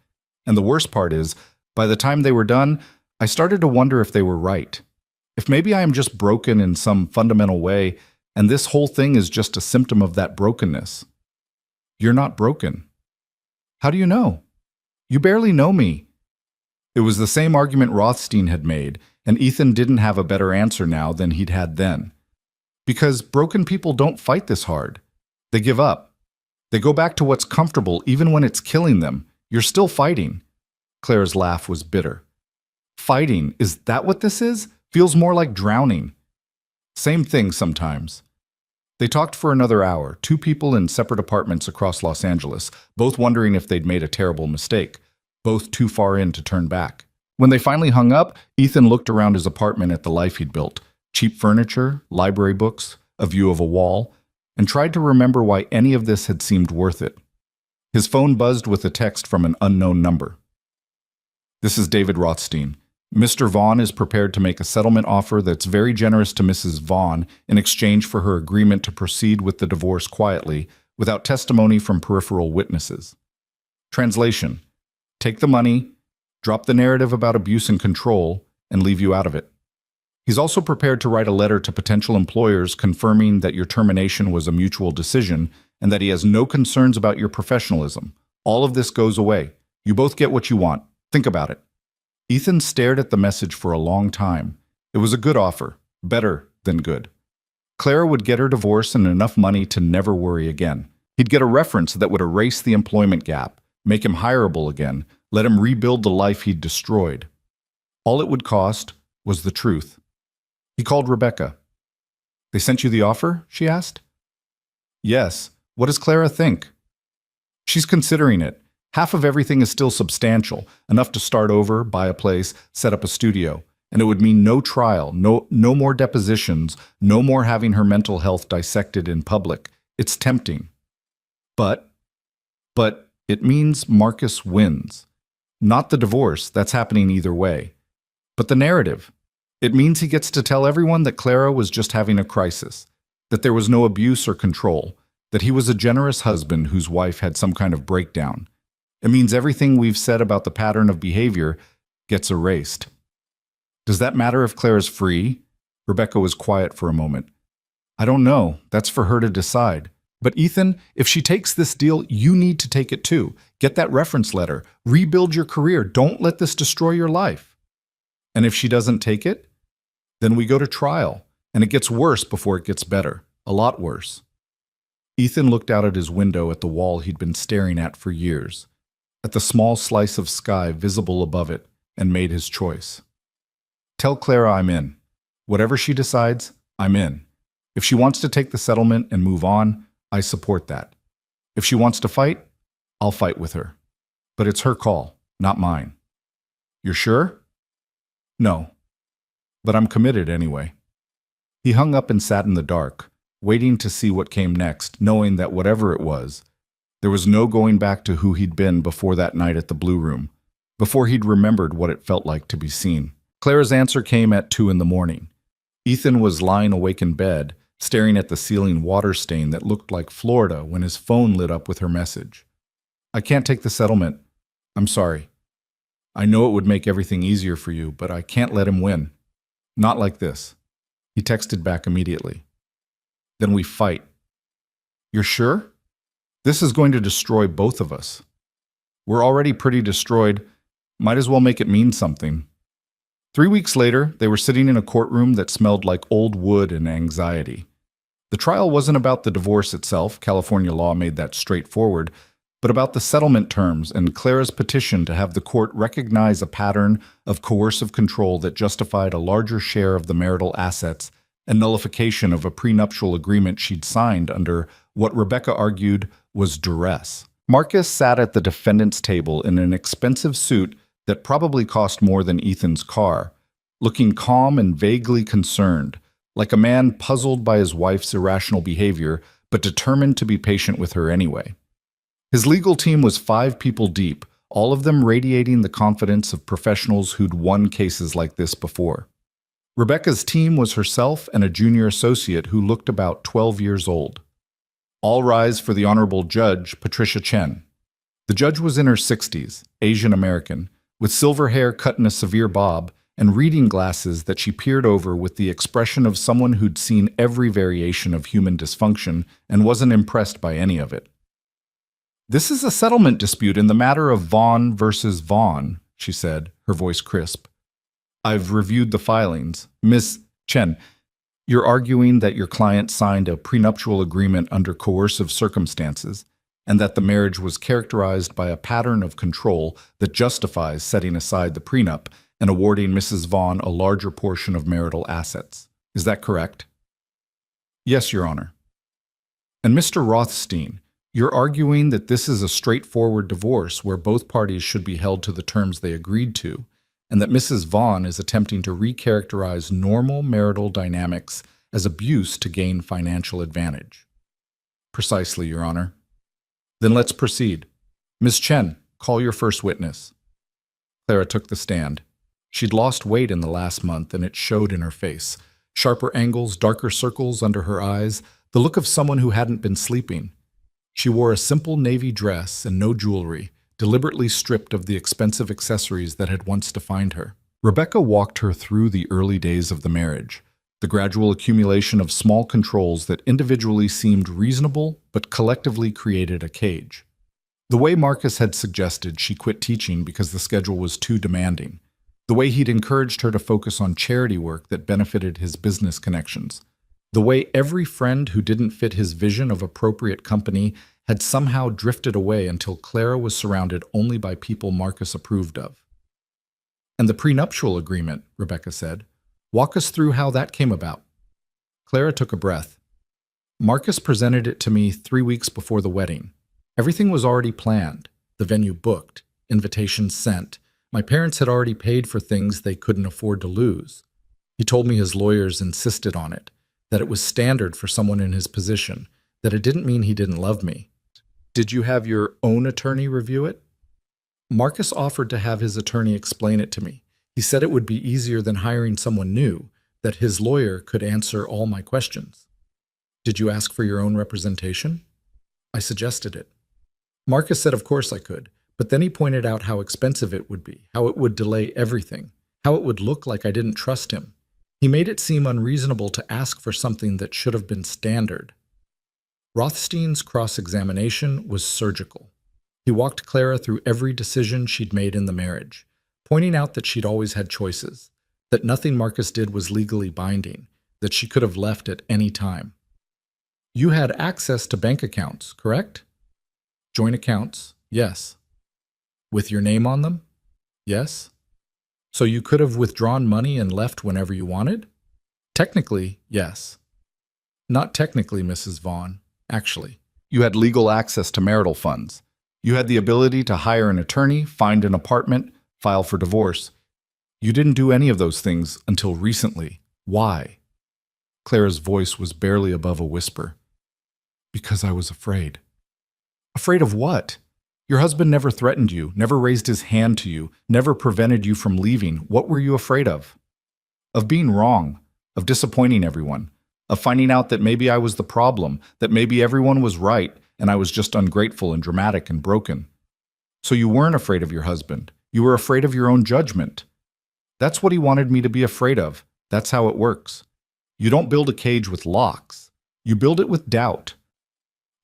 And the worst part is, by the time they were done, I started to wonder if they were right. If maybe I am just broken in some fundamental way, and this whole thing is just a symptom of that brokenness." "You're not broken." "How do you know? You barely know me." It was the same argument Rothstein had made, and Ethan didn't have a better answer now than he'd had then. Because broken people don't fight this hard. They give up. They go back to what's comfortable even when it's killing them. You're still fighting. Claire's laugh was bitter. Fighting, is that what this is? Feels more like drowning. Same thing sometimes. They talked for another hour, two people in separate apartments across Los Angeles, both wondering if they'd made a terrible mistake, both too far in to turn back. When they finally hung up, Ethan looked around his apartment at the life he'd built. Cheap furniture, library books, a view of a wall, and tried to remember why any of this had seemed worth it. His phone buzzed with a text from an unknown number. This is David Rothstein. Mr. Vaughn is prepared to make a settlement offer that's very generous to Mrs. Vaughn in exchange for her agreement to proceed with the divorce quietly, without testimony from peripheral witnesses. Translation: take the money, drop the narrative about abuse and control, and leave you out of it. He's also prepared to write a letter to potential employers confirming that your termination was a mutual decision and that he has no concerns about your professionalism. All of this goes away. You both get what you want. Think about it. Ethan stared at the message for a long time. It was a good offer, better than good. Clara would get her divorce and enough money to never worry again. He'd get a reference that would erase the employment gap, make him hireable again, let him rebuild the life he'd destroyed. All it would cost was the truth. He called Rebecca. They sent you the offer? She asked. Yes. What does Clara think? She's considering it. Half of everything is still substantial, enough to start over, buy a place, set up a studio. And it would mean no trial, no more depositions, no more having her mental health dissected in public. It's tempting. But it means Marcus wins. Not the divorce, that's happening either way. But the narrative. It means he gets to tell everyone that Clara was just having a crisis, that there was no abuse or control, that he was a generous husband whose wife had some kind of breakdown. It means everything we've said about the pattern of behavior gets erased. Does that matter if Clara's free? Rebecca was quiet for a moment. I don't know. That's for her to decide. But Ethan, if she takes this deal, you need to take it too. Get that reference letter. Rebuild your career. Don't let this destroy your life. And if she doesn't take it, then we go to trial. And it gets worse before it gets better. A lot worse. Ethan looked out at his window at the wall he'd been staring at for years, at the small slice of sky visible above it, and made his choice. Tell Clara I'm in. Whatever she decides, I'm in. If she wants to take the settlement and move on, I support that. If she wants to fight, I'll fight with her. But it's her call, not mine. You're sure? No. But I'm committed anyway. He hung up and sat in the dark, waiting to see what came next, knowing that whatever it was, there was no going back to who he'd been before that night at the Blue Room, before he'd remembered what it felt like to be seen. Clara's answer came at 2 a.m. Ethan was lying awake in bed, staring at the ceiling water stain that looked like Florida when his phone lit up with her message. I can't take the settlement. I'm sorry. I know it would make everything easier for you, but I can't let him win. Not like this. He texted back immediately. Then we fight. You're sure? This is going to destroy both of us. We're already pretty destroyed. Might as well make it mean something. 3 weeks later, they were sitting in a courtroom that smelled like old wood and anxiety. The trial wasn't about the divorce itself, California law made that straightforward, but about the settlement terms and Clara's petition to have the court recognize a pattern of coercive control that justified a larger share of the marital assets and nullification of a prenuptial agreement she'd signed under what Rebecca argued was duress. Marcus sat at the defendant's table in an expensive suit that probably cost more than Ethan's car, looking calm and vaguely concerned, like a man puzzled by his wife's irrational behavior, but determined to be patient with her anyway. His legal team was 5 people deep, all of them radiating the confidence of professionals who'd won cases like this before. Rebecca's team was herself and a junior associate who looked about 12 years old. All rise for the Honorable Judge Patricia Chen. The judge was in her 60s, Asian American, with silver hair cut in a severe bob and reading glasses that she peered over with the expression of someone who'd seen every variation of human dysfunction and wasn't impressed by any of it. This is a settlement dispute in the matter of Vaughn versus Vaughn, she said, her voice crisp. "I've reviewed the filings. Miss Chen, you're arguing that your client signed a prenuptial agreement under coercive circumstances, and that the marriage was characterized by a pattern of control that justifies setting aside the prenup and awarding Mrs. Vaughn a larger portion of marital assets. Is that correct?" "Yes, Your Honor." "And Mr. Rothstein, you're arguing that this is a straightforward divorce where both parties should be held to the terms they agreed to, and that Mrs. Vaughn is attempting to recharacterize normal marital dynamics as abuse to gain financial advantage." "Precisely, Your Honor." "Then let's proceed. Miss Chen, call your first witness." Clara took the stand. She'd lost weight in the last month, and it showed in her face. Sharper angles, darker circles under her eyes, the look of someone who hadn't been sleeping. She wore a simple navy dress and no jewelry, deliberately stripped of the expensive accessories that had once defined her. Rebecca walked her through the early days of the marriage, the gradual accumulation of small controls that individually seemed reasonable but collectively created a cage. The way Marcus had suggested she quit teaching because the schedule was too demanding. The way he'd encouraged her to focus on charity work that benefited his business connections. The way every friend who didn't fit his vision of appropriate company had somehow drifted away until Clara was surrounded only by people Marcus approved of. "And the prenuptial agreement," Rebecca said. "Walk us through how that came about." Clara took a breath. "Marcus presented it to me 3 weeks before the wedding. Everything was already planned, the venue booked, invitations sent. My parents had already paid for things they couldn't afford to lose. He told me his lawyers insisted on it, that it was standard for someone in his position, that it didn't mean he didn't love me." "Did you have your own attorney review it?" "Marcus offered to have his attorney explain it to me. He said it would be easier than hiring someone new, that his lawyer could answer all my questions." "Did you ask for your own representation?" "I suggested it. Marcus said of course I could, but then he pointed out how expensive it would be, how it would delay everything, how it would look like I didn't trust him. He made it seem unreasonable to ask for something that should have been standard." Rothstein's cross-examination was surgical. He walked Clara through every decision she'd made in the marriage, pointing out that she'd always had choices, that nothing Marcus did was legally binding, that she could have left at any time. "You had access to bank accounts, correct?" "Joint accounts, yes." "With your name on them?" "Yes." "So you could have withdrawn money and left whenever you wanted?" "Technically, yes." "Not technically, Mrs. Vaughn. Actually, you had legal access to marital funds. You had the ability to hire an attorney, find an apartment, file for divorce. You didn't do any of those things until recently. Why?" Clara's voice was barely above a whisper. "Because I was afraid." "Afraid of what? Your husband never threatened you, never raised his hand to you, never prevented you from leaving. What were you afraid of?" "Of being wrong, of disappointing everyone, of finding out that maybe I was the problem, that maybe everyone was right, and I was just ungrateful and dramatic and broken." "So you weren't afraid of your husband. You were afraid of your own judgment." "That's what he wanted me to be afraid of. That's how it works. You don't build a cage with locks. You build it with doubt."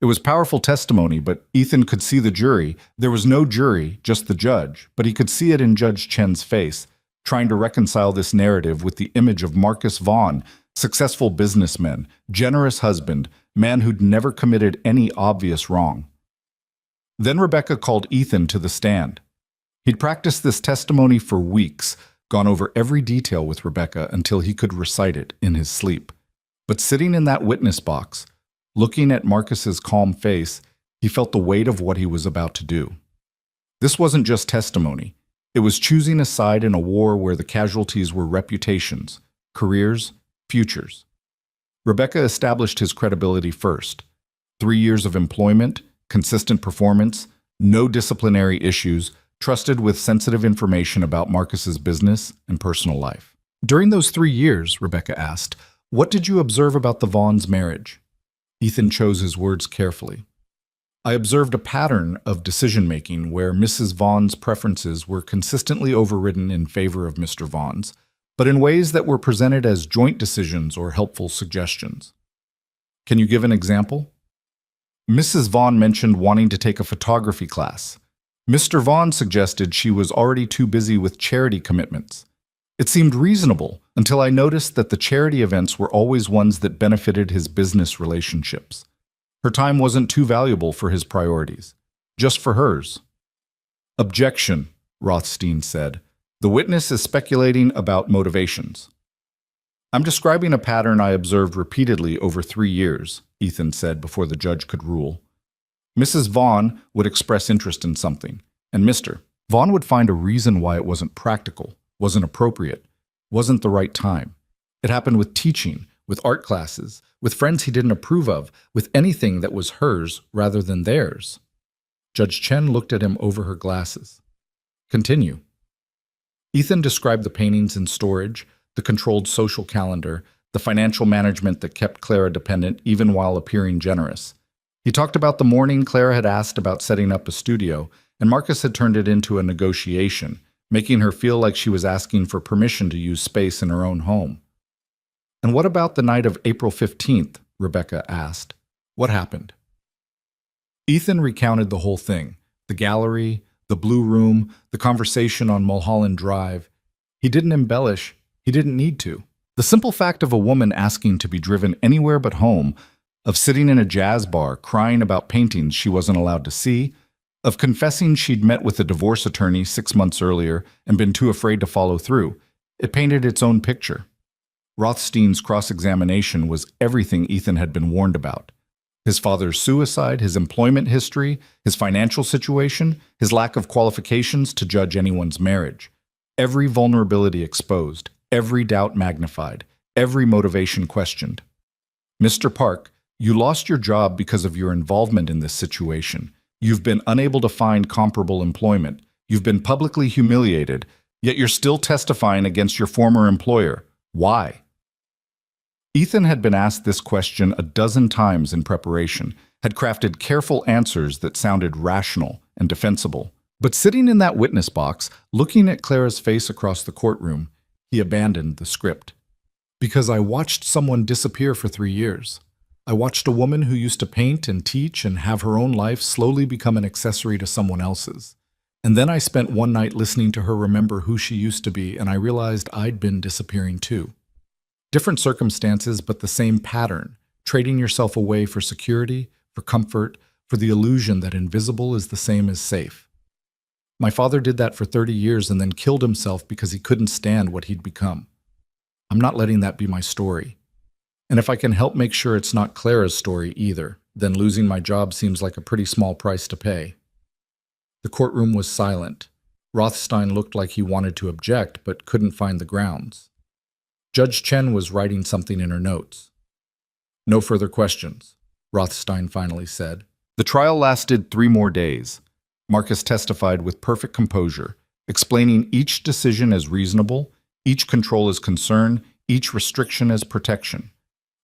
It was powerful testimony, but Ethan could see the jury. There was no jury, just the judge, but he could see it in Judge Chen's face, trying to reconcile this narrative with the image of Marcus Vaughn, successful businessman, generous husband, man who'd never committed any obvious wrong. Then Rebecca called Ethan to the stand. He'd practiced this testimony for weeks, gone over every detail with Rebecca until he could recite it in his sleep. But sitting in that witness box, looking at Marcus's calm face, he felt the weight of what he was about to do. This wasn't just testimony. It was choosing a side in a war where the casualties were reputations, careers, futures. Rebecca established his credibility first. 3 years of employment, consistent performance, no disciplinary issues, trusted with sensitive information about Marcus's business and personal life. "During those 3 years," Rebecca asked, "what did you observe about the Vaughns' marriage?" Ethan chose his words carefully. "I observed a pattern of decision-making where Mrs. Vaughn's preferences were consistently overridden in favor of Mr. Vaughn's, but in ways that were presented as joint decisions or helpful suggestions." "Can you give an example?" "Mrs. Vaughn mentioned wanting to take a photography class. Mr. Vaughn suggested she was already too busy with charity commitments. It seemed reasonable until I noticed that the charity events were always ones that benefited his business relationships. Her time wasn't too valuable for his priorities, just for hers. Objection, Rothstein said. The witness is speculating about motivations. I'm describing a pattern I observed repeatedly over 3 years, Ethan said before the judge could rule. Mrs. Vaughn would express interest in something, and Mr. Vaughn would find a reason why it wasn't practical, wasn't appropriate, wasn't the right time. It happened with teaching, with art classes, with friends he didn't approve of, with anything that was hers rather than theirs. Judge Chen looked at him over her glasses. Continue. Ethan described the paintings in storage, the controlled social calendar, the financial management that kept Clara dependent even while appearing generous. He talked about the morning Clara had asked about setting up a studio, and Marcus had turned it into a negotiation, making her feel like she was asking for permission to use space in her own home. And what about the night of April 15th? Rebecca asked. What happened? Ethan recounted the whole thing, the gallery, the blue room, the conversation on Mulholland Drive. He didn't embellish. He didn't need to. The simple fact of a woman asking to be driven anywhere but home, of sitting in a jazz bar crying about paintings she wasn't allowed to see, of confessing she'd met with a divorce attorney 6 months earlier and been too afraid to follow through, it painted its own picture. Rothstein's cross-examination was everything Ethan had been warned about. His father's suicide, his employment history, his financial situation, his lack of qualifications to judge anyone's marriage. Every vulnerability exposed, every doubt magnified, every motivation questioned. Mr. Park, you lost your job because of your involvement in this situation. You've been unable to find comparable employment. You've been publicly humiliated, yet you're still testifying against your former employer. Why? Ethan had been asked this question a dozen times in preparation, had crafted careful answers that sounded rational and defensible. But sitting in that witness box, looking at Clara's face across the courtroom, he abandoned the script. Because I watched someone disappear for 3 years. I watched a woman who used to paint and teach and have her own life slowly become an accessory to someone else's. And then I spent one night listening to her remember who she used to be, and I realized I'd been disappearing too. Different circumstances, but the same pattern, trading yourself away for security, for comfort, for the illusion that invisible is the same as safe. My father did that for 30 years and then killed himself because he couldn't stand what he'd become. I'm not letting that be my story. And if I can help make sure it's not Clara's story either, then losing my job seems like a pretty small price to pay. The courtroom was silent. Rothstein looked like he wanted to object, but couldn't find the grounds. Judge Chen was writing something in her notes. No further questions, Rothstein finally said. The trial lasted 3 more days. Marcus testified with perfect composure, explaining each decision as reasonable, each control as concern, each restriction as protection.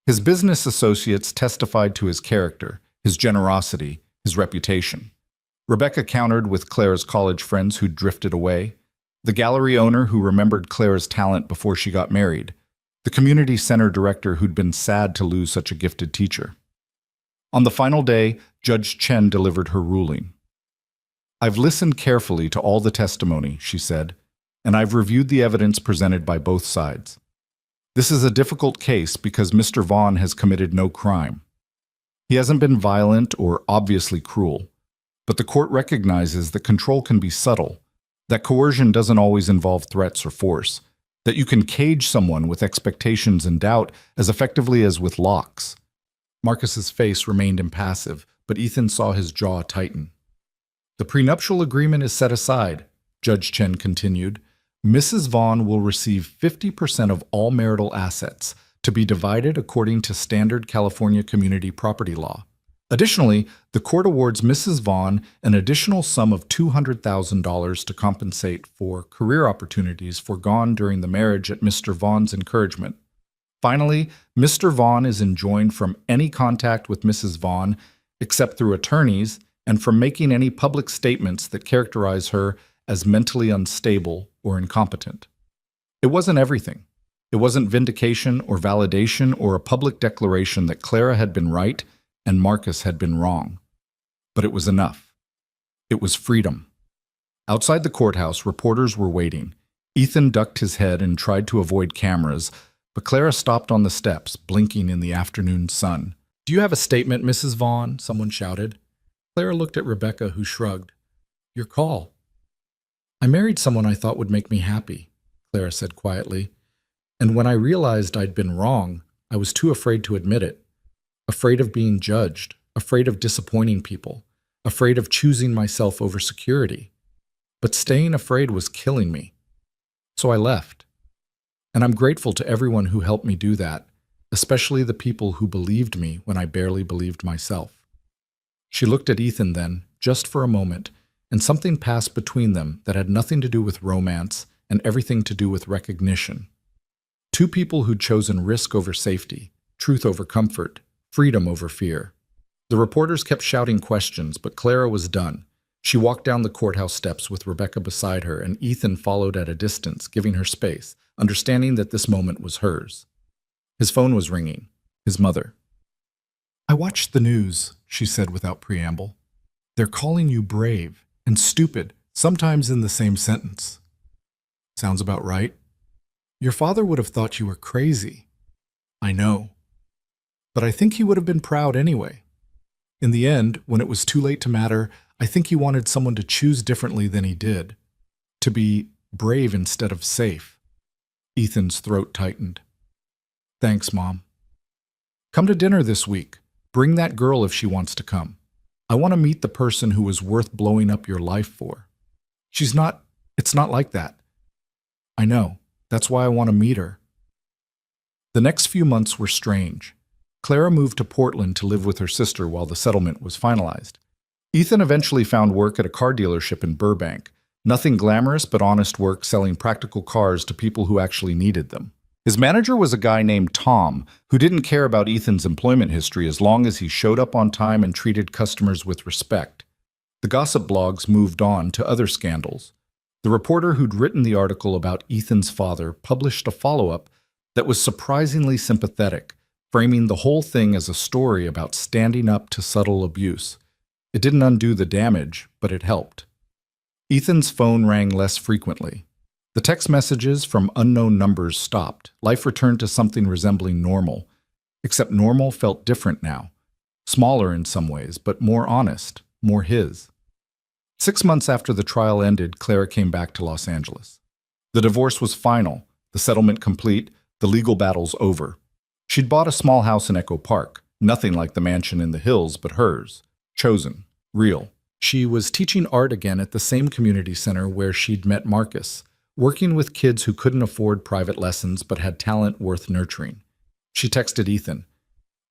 His business associates testified to his character, his generosity, his reputation. Rebecca countered with Clara's college friends who'd drifted away, the gallery owner who remembered Clara's talent before she got married, the community center director who'd been sad to lose such a gifted teacher. On the final day, Judge Chen delivered her ruling. I've listened carefully to all the testimony, she said, and I've reviewed the evidence presented by both sides. This is a difficult case because Mr. Vaughn has committed no crime. He hasn't been violent or obviously cruel, but the court recognizes that control can be subtle, that coercion doesn't always involve threats or force, that you can cage someone with expectations and doubt as effectively as with locks. Marcus's face remained impassive, but Ethan saw his jaw tighten. The prenuptial agreement is set aside, Judge Chen continued. Mrs. Vaughn will receive 50% of all marital assets to be divided according to standard California community property law. Additionally, the court awards Mrs. Vaughn an additional sum of $200,000 to compensate for career opportunities foregone during the marriage at Mr. Vaughn's encouragement. Finally, Mr. Vaughn is enjoined from any contact with Mrs. Vaughn except through attorneys and from making any public statements that characterize her as mentally unstable or incompetent. It wasn't everything. It wasn't vindication or validation or a public declaration that Clara had been right and Marcus had been wrong. But it was enough. It was freedom. Outside the courthouse, reporters were waiting. Ethan ducked his head and tried to avoid cameras, but Clara stopped on the steps, blinking in the afternoon sun. "Do you have a statement, Mrs. Vaughn?" someone shouted. Clara looked at Rebecca, who shrugged. "Your call." "I married someone I thought would make me happy," Clara said quietly. "And when I realized I'd been wrong, I was too afraid to admit it. Afraid of being judged, afraid of disappointing people, afraid of choosing myself over security. But staying afraid was killing me. So I left. And I'm grateful to everyone who helped me do that, especially the people who believed me when I barely believed myself." She looked at Ethan then, just for a moment, and something passed between them that had nothing to do with romance and everything to do with recognition. Two people who'd chosen risk over safety, truth over comfort, freedom over fear. The reporters kept shouting questions, but Clara was done. She walked down the courthouse steps with Rebecca beside her, and Ethan followed at a distance, giving her space, understanding that this moment was hers. His phone was ringing. His mother. "I watched the news," she said without preamble. "They're calling you brave and stupid, sometimes in the same sentence." "Sounds about right." "Your father would have thought you were crazy." "I know. But I think he would have been proud anyway. In the end, when it was too late to matter, I think he wanted someone to choose differently than he did. To be brave instead of safe." Ethan's throat tightened. "Thanks, Mom. Come to dinner this week. Bring that girl if she wants to come. I want to meet the person who was worth blowing up your life for." It's not like that." "I know. That's why I want to meet her." The next few months were strange. Clara moved to Portland to live with her sister while the settlement was finalized. Ethan eventually found work at a car dealership in Burbank. Nothing glamorous but honest work selling practical cars to people who actually needed them. His manager was a guy named Tom, who didn't care about Ethan's employment history as long as he showed up on time and treated customers with respect. The gossip blogs moved on to other scandals. The reporter who'd written the article about Ethan's father published a follow-up that was surprisingly sympathetic, framing the whole thing as a story about standing up to subtle abuse. It didn't undo the damage, but it helped. Ethan's phone rang less frequently. The text messages from unknown numbers stopped. Life returned to something resembling normal. Except normal felt different now. Smaller in some ways, but more honest, more his. 6 months after the trial ended, Clara came back to Los Angeles. The divorce was final, the settlement complete, the legal battles over. She'd bought a small house in Echo Park, nothing like the mansion in the hills, but hers. Chosen. Real. She was teaching art again at the same community center where she'd met Marcus, working with kids who couldn't afford private lessons but had talent worth nurturing. She texted Ethan,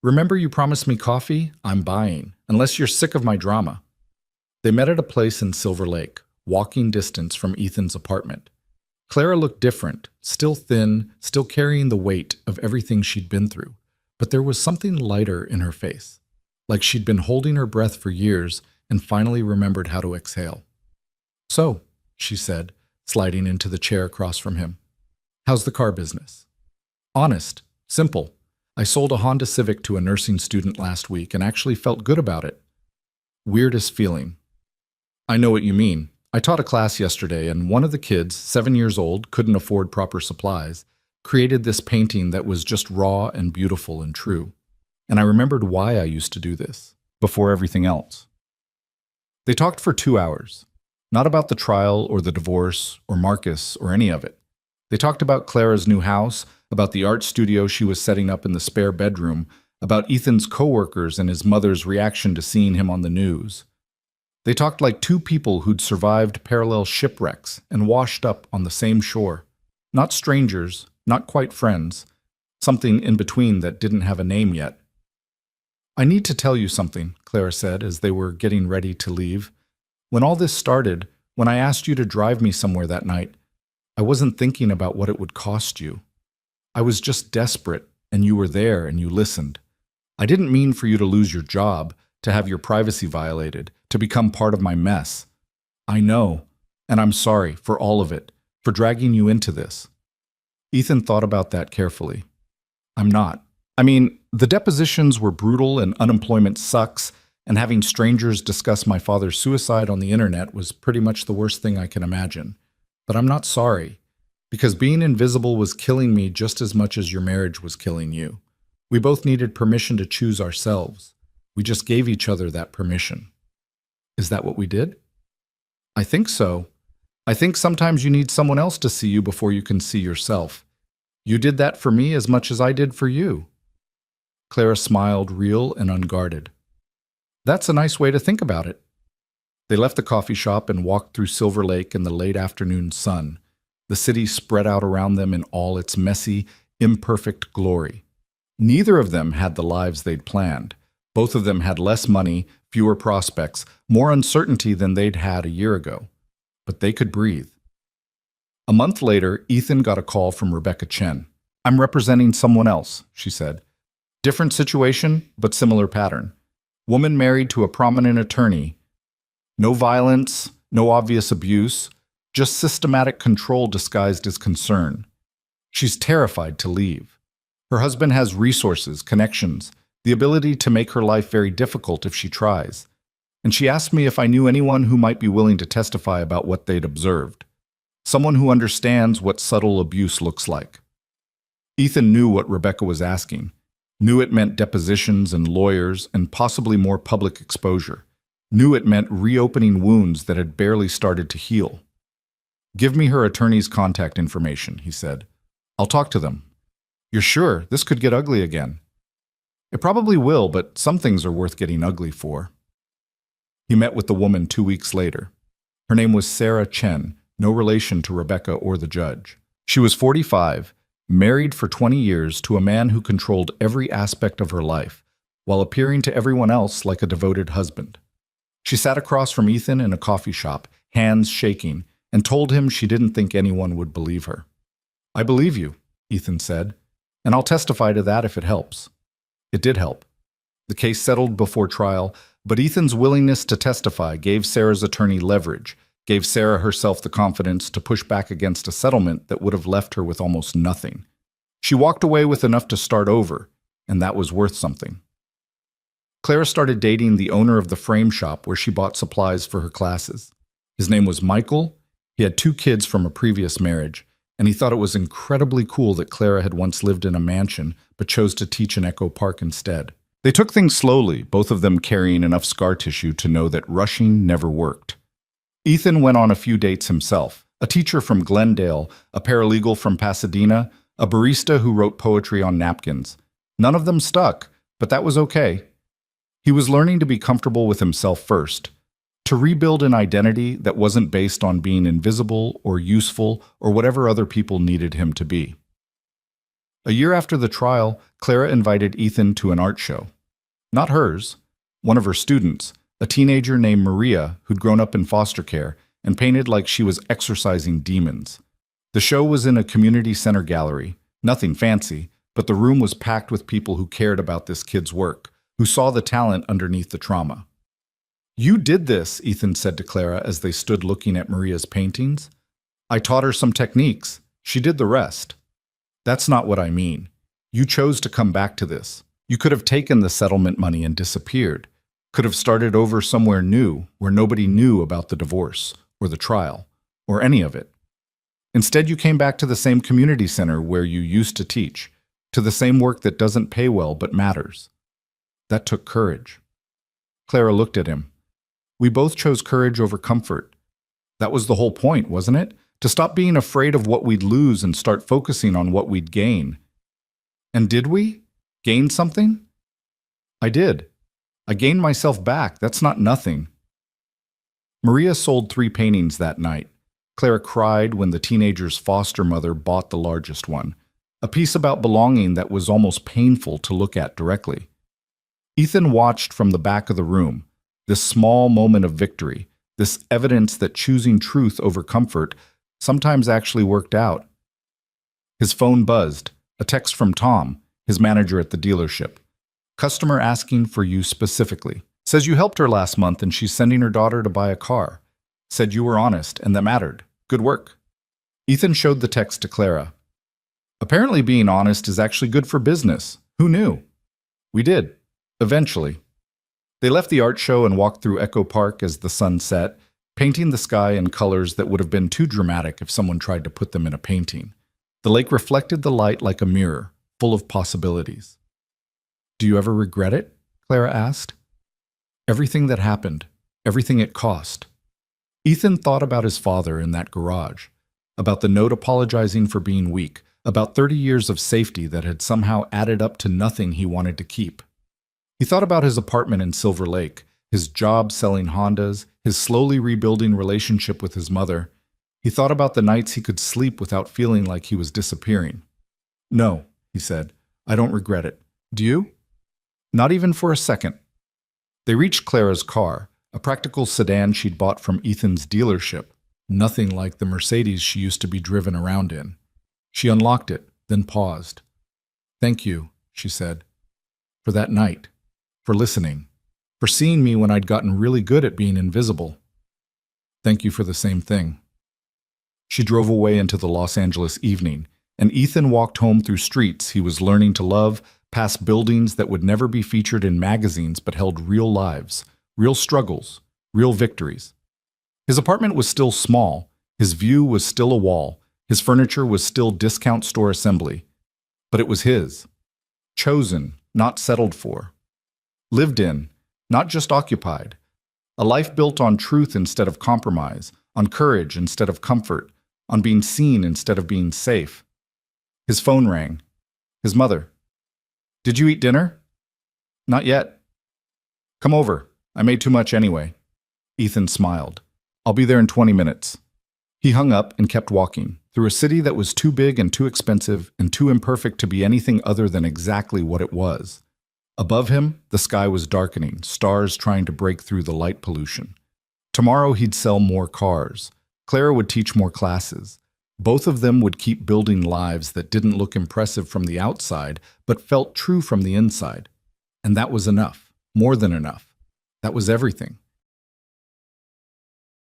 "Remember you promised me coffee? I'm buying, unless you're sick of my drama." They met at a place in Silver Lake, walking distance from Ethan's apartment. Clara looked different, still thin, still carrying the weight of everything she'd been through, but there was something lighter in her face, like she'd been holding her breath for years and finally remembered how to exhale. "So," she said, sliding into the chair across from him, "how's the car business?" "Honest, simple. I sold a Honda Civic to a nursing student last week and actually felt good about it." "Weirdest feeling." "I know what you mean. I taught a class yesterday, and one of the kids, 7 years old, couldn't afford proper supplies, created this painting that was just raw and beautiful and true. And I remembered why I used to do this, before everything else." They talked for 2 hours. Not about the trial or the divorce or Marcus or any of it. They talked about Clara's new house, about the art studio she was setting up in the spare bedroom, about Ethan's coworkers and his mother's reaction to seeing him on the news. They talked like two people who'd survived parallel shipwrecks and washed up on the same shore. Not strangers, not quite friends, something in between that didn't have a name yet. "I need to tell you something," Clara said as they were getting ready to leave. "When all this started, when I asked you to drive me somewhere that night, I wasn't thinking about what it would cost you. I was just desperate, and you were there and you listened. I didn't mean for you to lose your job, to have your privacy violated, to become part of my mess. I know, and I'm sorry for all of it, for dragging you into this." Ethan thought about that carefully. "I'm not. I mean, the depositions were brutal and unemployment sucks, and having strangers discuss my father's suicide on the internet was pretty much the worst thing I can imagine. But I'm not sorry, because being invisible was killing me just as much as your marriage was killing you. We both needed permission to choose ourselves. We just gave each other that permission. Is that what we did? I think so. I think sometimes you need someone else to see you before you can see yourself. You did that for me as much as I did for you. Clara smiled, real and unguarded. That's a nice way to think about it. They left the coffee shop and walked through Silver Lake in the late afternoon sun. The city spread out around them in all its messy, imperfect glory. Neither of them had the lives they'd planned. Both of them had less money, fewer prospects, more uncertainty than they'd had a year ago. But they could breathe. A month later, Ethan got a call from Rebecca Chen. "I'm representing someone else," she said. "Different situation, but similar pattern. Woman married to a prominent attorney. No violence, no obvious abuse, just systematic control disguised as concern. She's terrified to leave. Her husband has resources, connections, the ability to make her life very difficult if she tries. And she asked me if I knew anyone who might be willing to testify about what they'd observed. Someone who understands what subtle abuse looks like." Ethan knew what Rebecca was asking. Knew it meant depositions and lawyers and possibly more public exposure. Knew it meant reopening wounds that had barely started to heal. "Give me her attorney's contact information," he said. "I'll talk to them." "You're sure? This could get ugly again." "It probably will, but some things are worth getting ugly for." He met with the woman 2 weeks later. Her name was Sarah Chen, no relation to Rebecca or the judge. She was 45, married for 20 years to a man who controlled every aspect of her life, while appearing to everyone else like a devoted husband. She sat across from Ethan in a coffee shop, hands shaking, and told him she didn't think anyone would believe her. "I believe you," Ethan said, "and I'll testify to that if it helps." It did help. The case settled before trial, but Ethan's willingness to testify gave Sarah's attorney leverage, gave Sarah herself the confidence to push back against a settlement that would have left her with almost nothing. She walked away with enough to start over, and that was worth something. Clara started dating the owner of the frame shop where she bought supplies for her classes. His name was Michael. He had 2 kids from a previous marriage, and he thought it was incredibly cool that Clara had once lived in a mansion but chose to teach in Echo Park instead. They took things slowly, both of them carrying enough scar tissue to know that rushing never worked. Ethan went on a few dates himself, a teacher from Glendale, a paralegal from Pasadena, a barista who wrote poetry on napkins. None of them stuck, but that was okay. He was learning to be comfortable with himself first, to rebuild an identity that wasn't based on being invisible or useful or whatever other people needed him to be. A year after the trial, Clara invited Ethan to an art show. Not hers, one of her students, a teenager named Maria who'd grown up in foster care and painted like she was exorcising demons. The show was in a community center gallery, nothing fancy, but the room was packed with people who cared about this kid's work, who saw the talent underneath the trauma. "You did this," Ethan said to Clara as they stood looking at Maria's paintings. "I taught her some techniques. She did the rest." "That's not what I mean. You chose to come back to this. You could have taken the settlement money and disappeared. Could have started over somewhere new where nobody knew about the divorce or the trial or any of it. Instead, you came back to the same community center where you used to teach, to the same work that doesn't pay well but matters. That took courage." Clara looked at him. "We both chose courage over comfort. That was the whole point, wasn't it? To stop being afraid of what we'd lose and start focusing on what we'd gain." "And did we? Gain something?" "I did. I gained myself back. That's not nothing." Maria sold 3 paintings that night. Clara cried when the teenager's foster mother bought the largest one, a piece about belonging that was almost painful to look at directly. Ethan watched from the back of the room, this small moment of victory, this evidence that choosing truth over comfort sometimes actually worked out. His phone buzzed, a text from Tom, his manager at the dealership. "Customer asking for you specifically. Says you helped her last month and she's sending her daughter to buy a car. Said you were honest and that mattered. Good work." Ethan showed the text to Clara. "Apparently being honest is actually good for business. Who knew?" "We did. Eventually." They left the art show and walked through Echo Park as the sun set, painting the sky in colors that would have been too dramatic if someone tried to put them in a painting. The lake reflected the light like a mirror, full of possibilities. "Do you ever regret it?" Clara asked. "Everything that happened, everything it cost." Ethan thought about his father in that garage, about the note apologizing for being weak, about 30 years of safety that had somehow added up to nothing he wanted to keep. He thought about his apartment in Silver Lake, his job selling Hondas, his slowly rebuilding relationship with his mother. He thought about the nights he could sleep without feeling like he was disappearing. "No," he said, "I don't regret it. Do you?" "Not even for a second." They reached Clara's car, a practical sedan she'd bought from Ethan's dealership, nothing like the Mercedes she used to be driven around in. She unlocked it, then paused. "Thank you," she said, "for that night, for listening, for seeing me when I'd gotten really good at being invisible. Thank you for the same thing." She drove away into the Los Angeles evening, and Ethan walked home through streets he was learning to love, past buildings that would never be featured in magazines but held real lives, real struggles, real victories. His apartment was still small, his view was still a wall, his furniture was still discount store assembly. But it was his. Chosen, not settled for. Lived in, not just occupied. A life built on truth instead of compromise, on courage instead of comfort, on being seen instead of being safe. His phone rang. His mother. "Did you eat dinner?" "Not yet." "Come over. I made too much anyway." Ethan smiled. "I'll be there in 20 minutes. He hung up and kept walking, through a city that was too big and too expensive and too imperfect to be anything other than exactly what it was. Above him, the sky was darkening, stars trying to break through the light pollution. Tomorrow he'd sell more cars. Clara would teach more classes. Both of them would keep building lives that didn't look impressive from the outside, but felt true from the inside. And that was enough, more than enough. That was everything.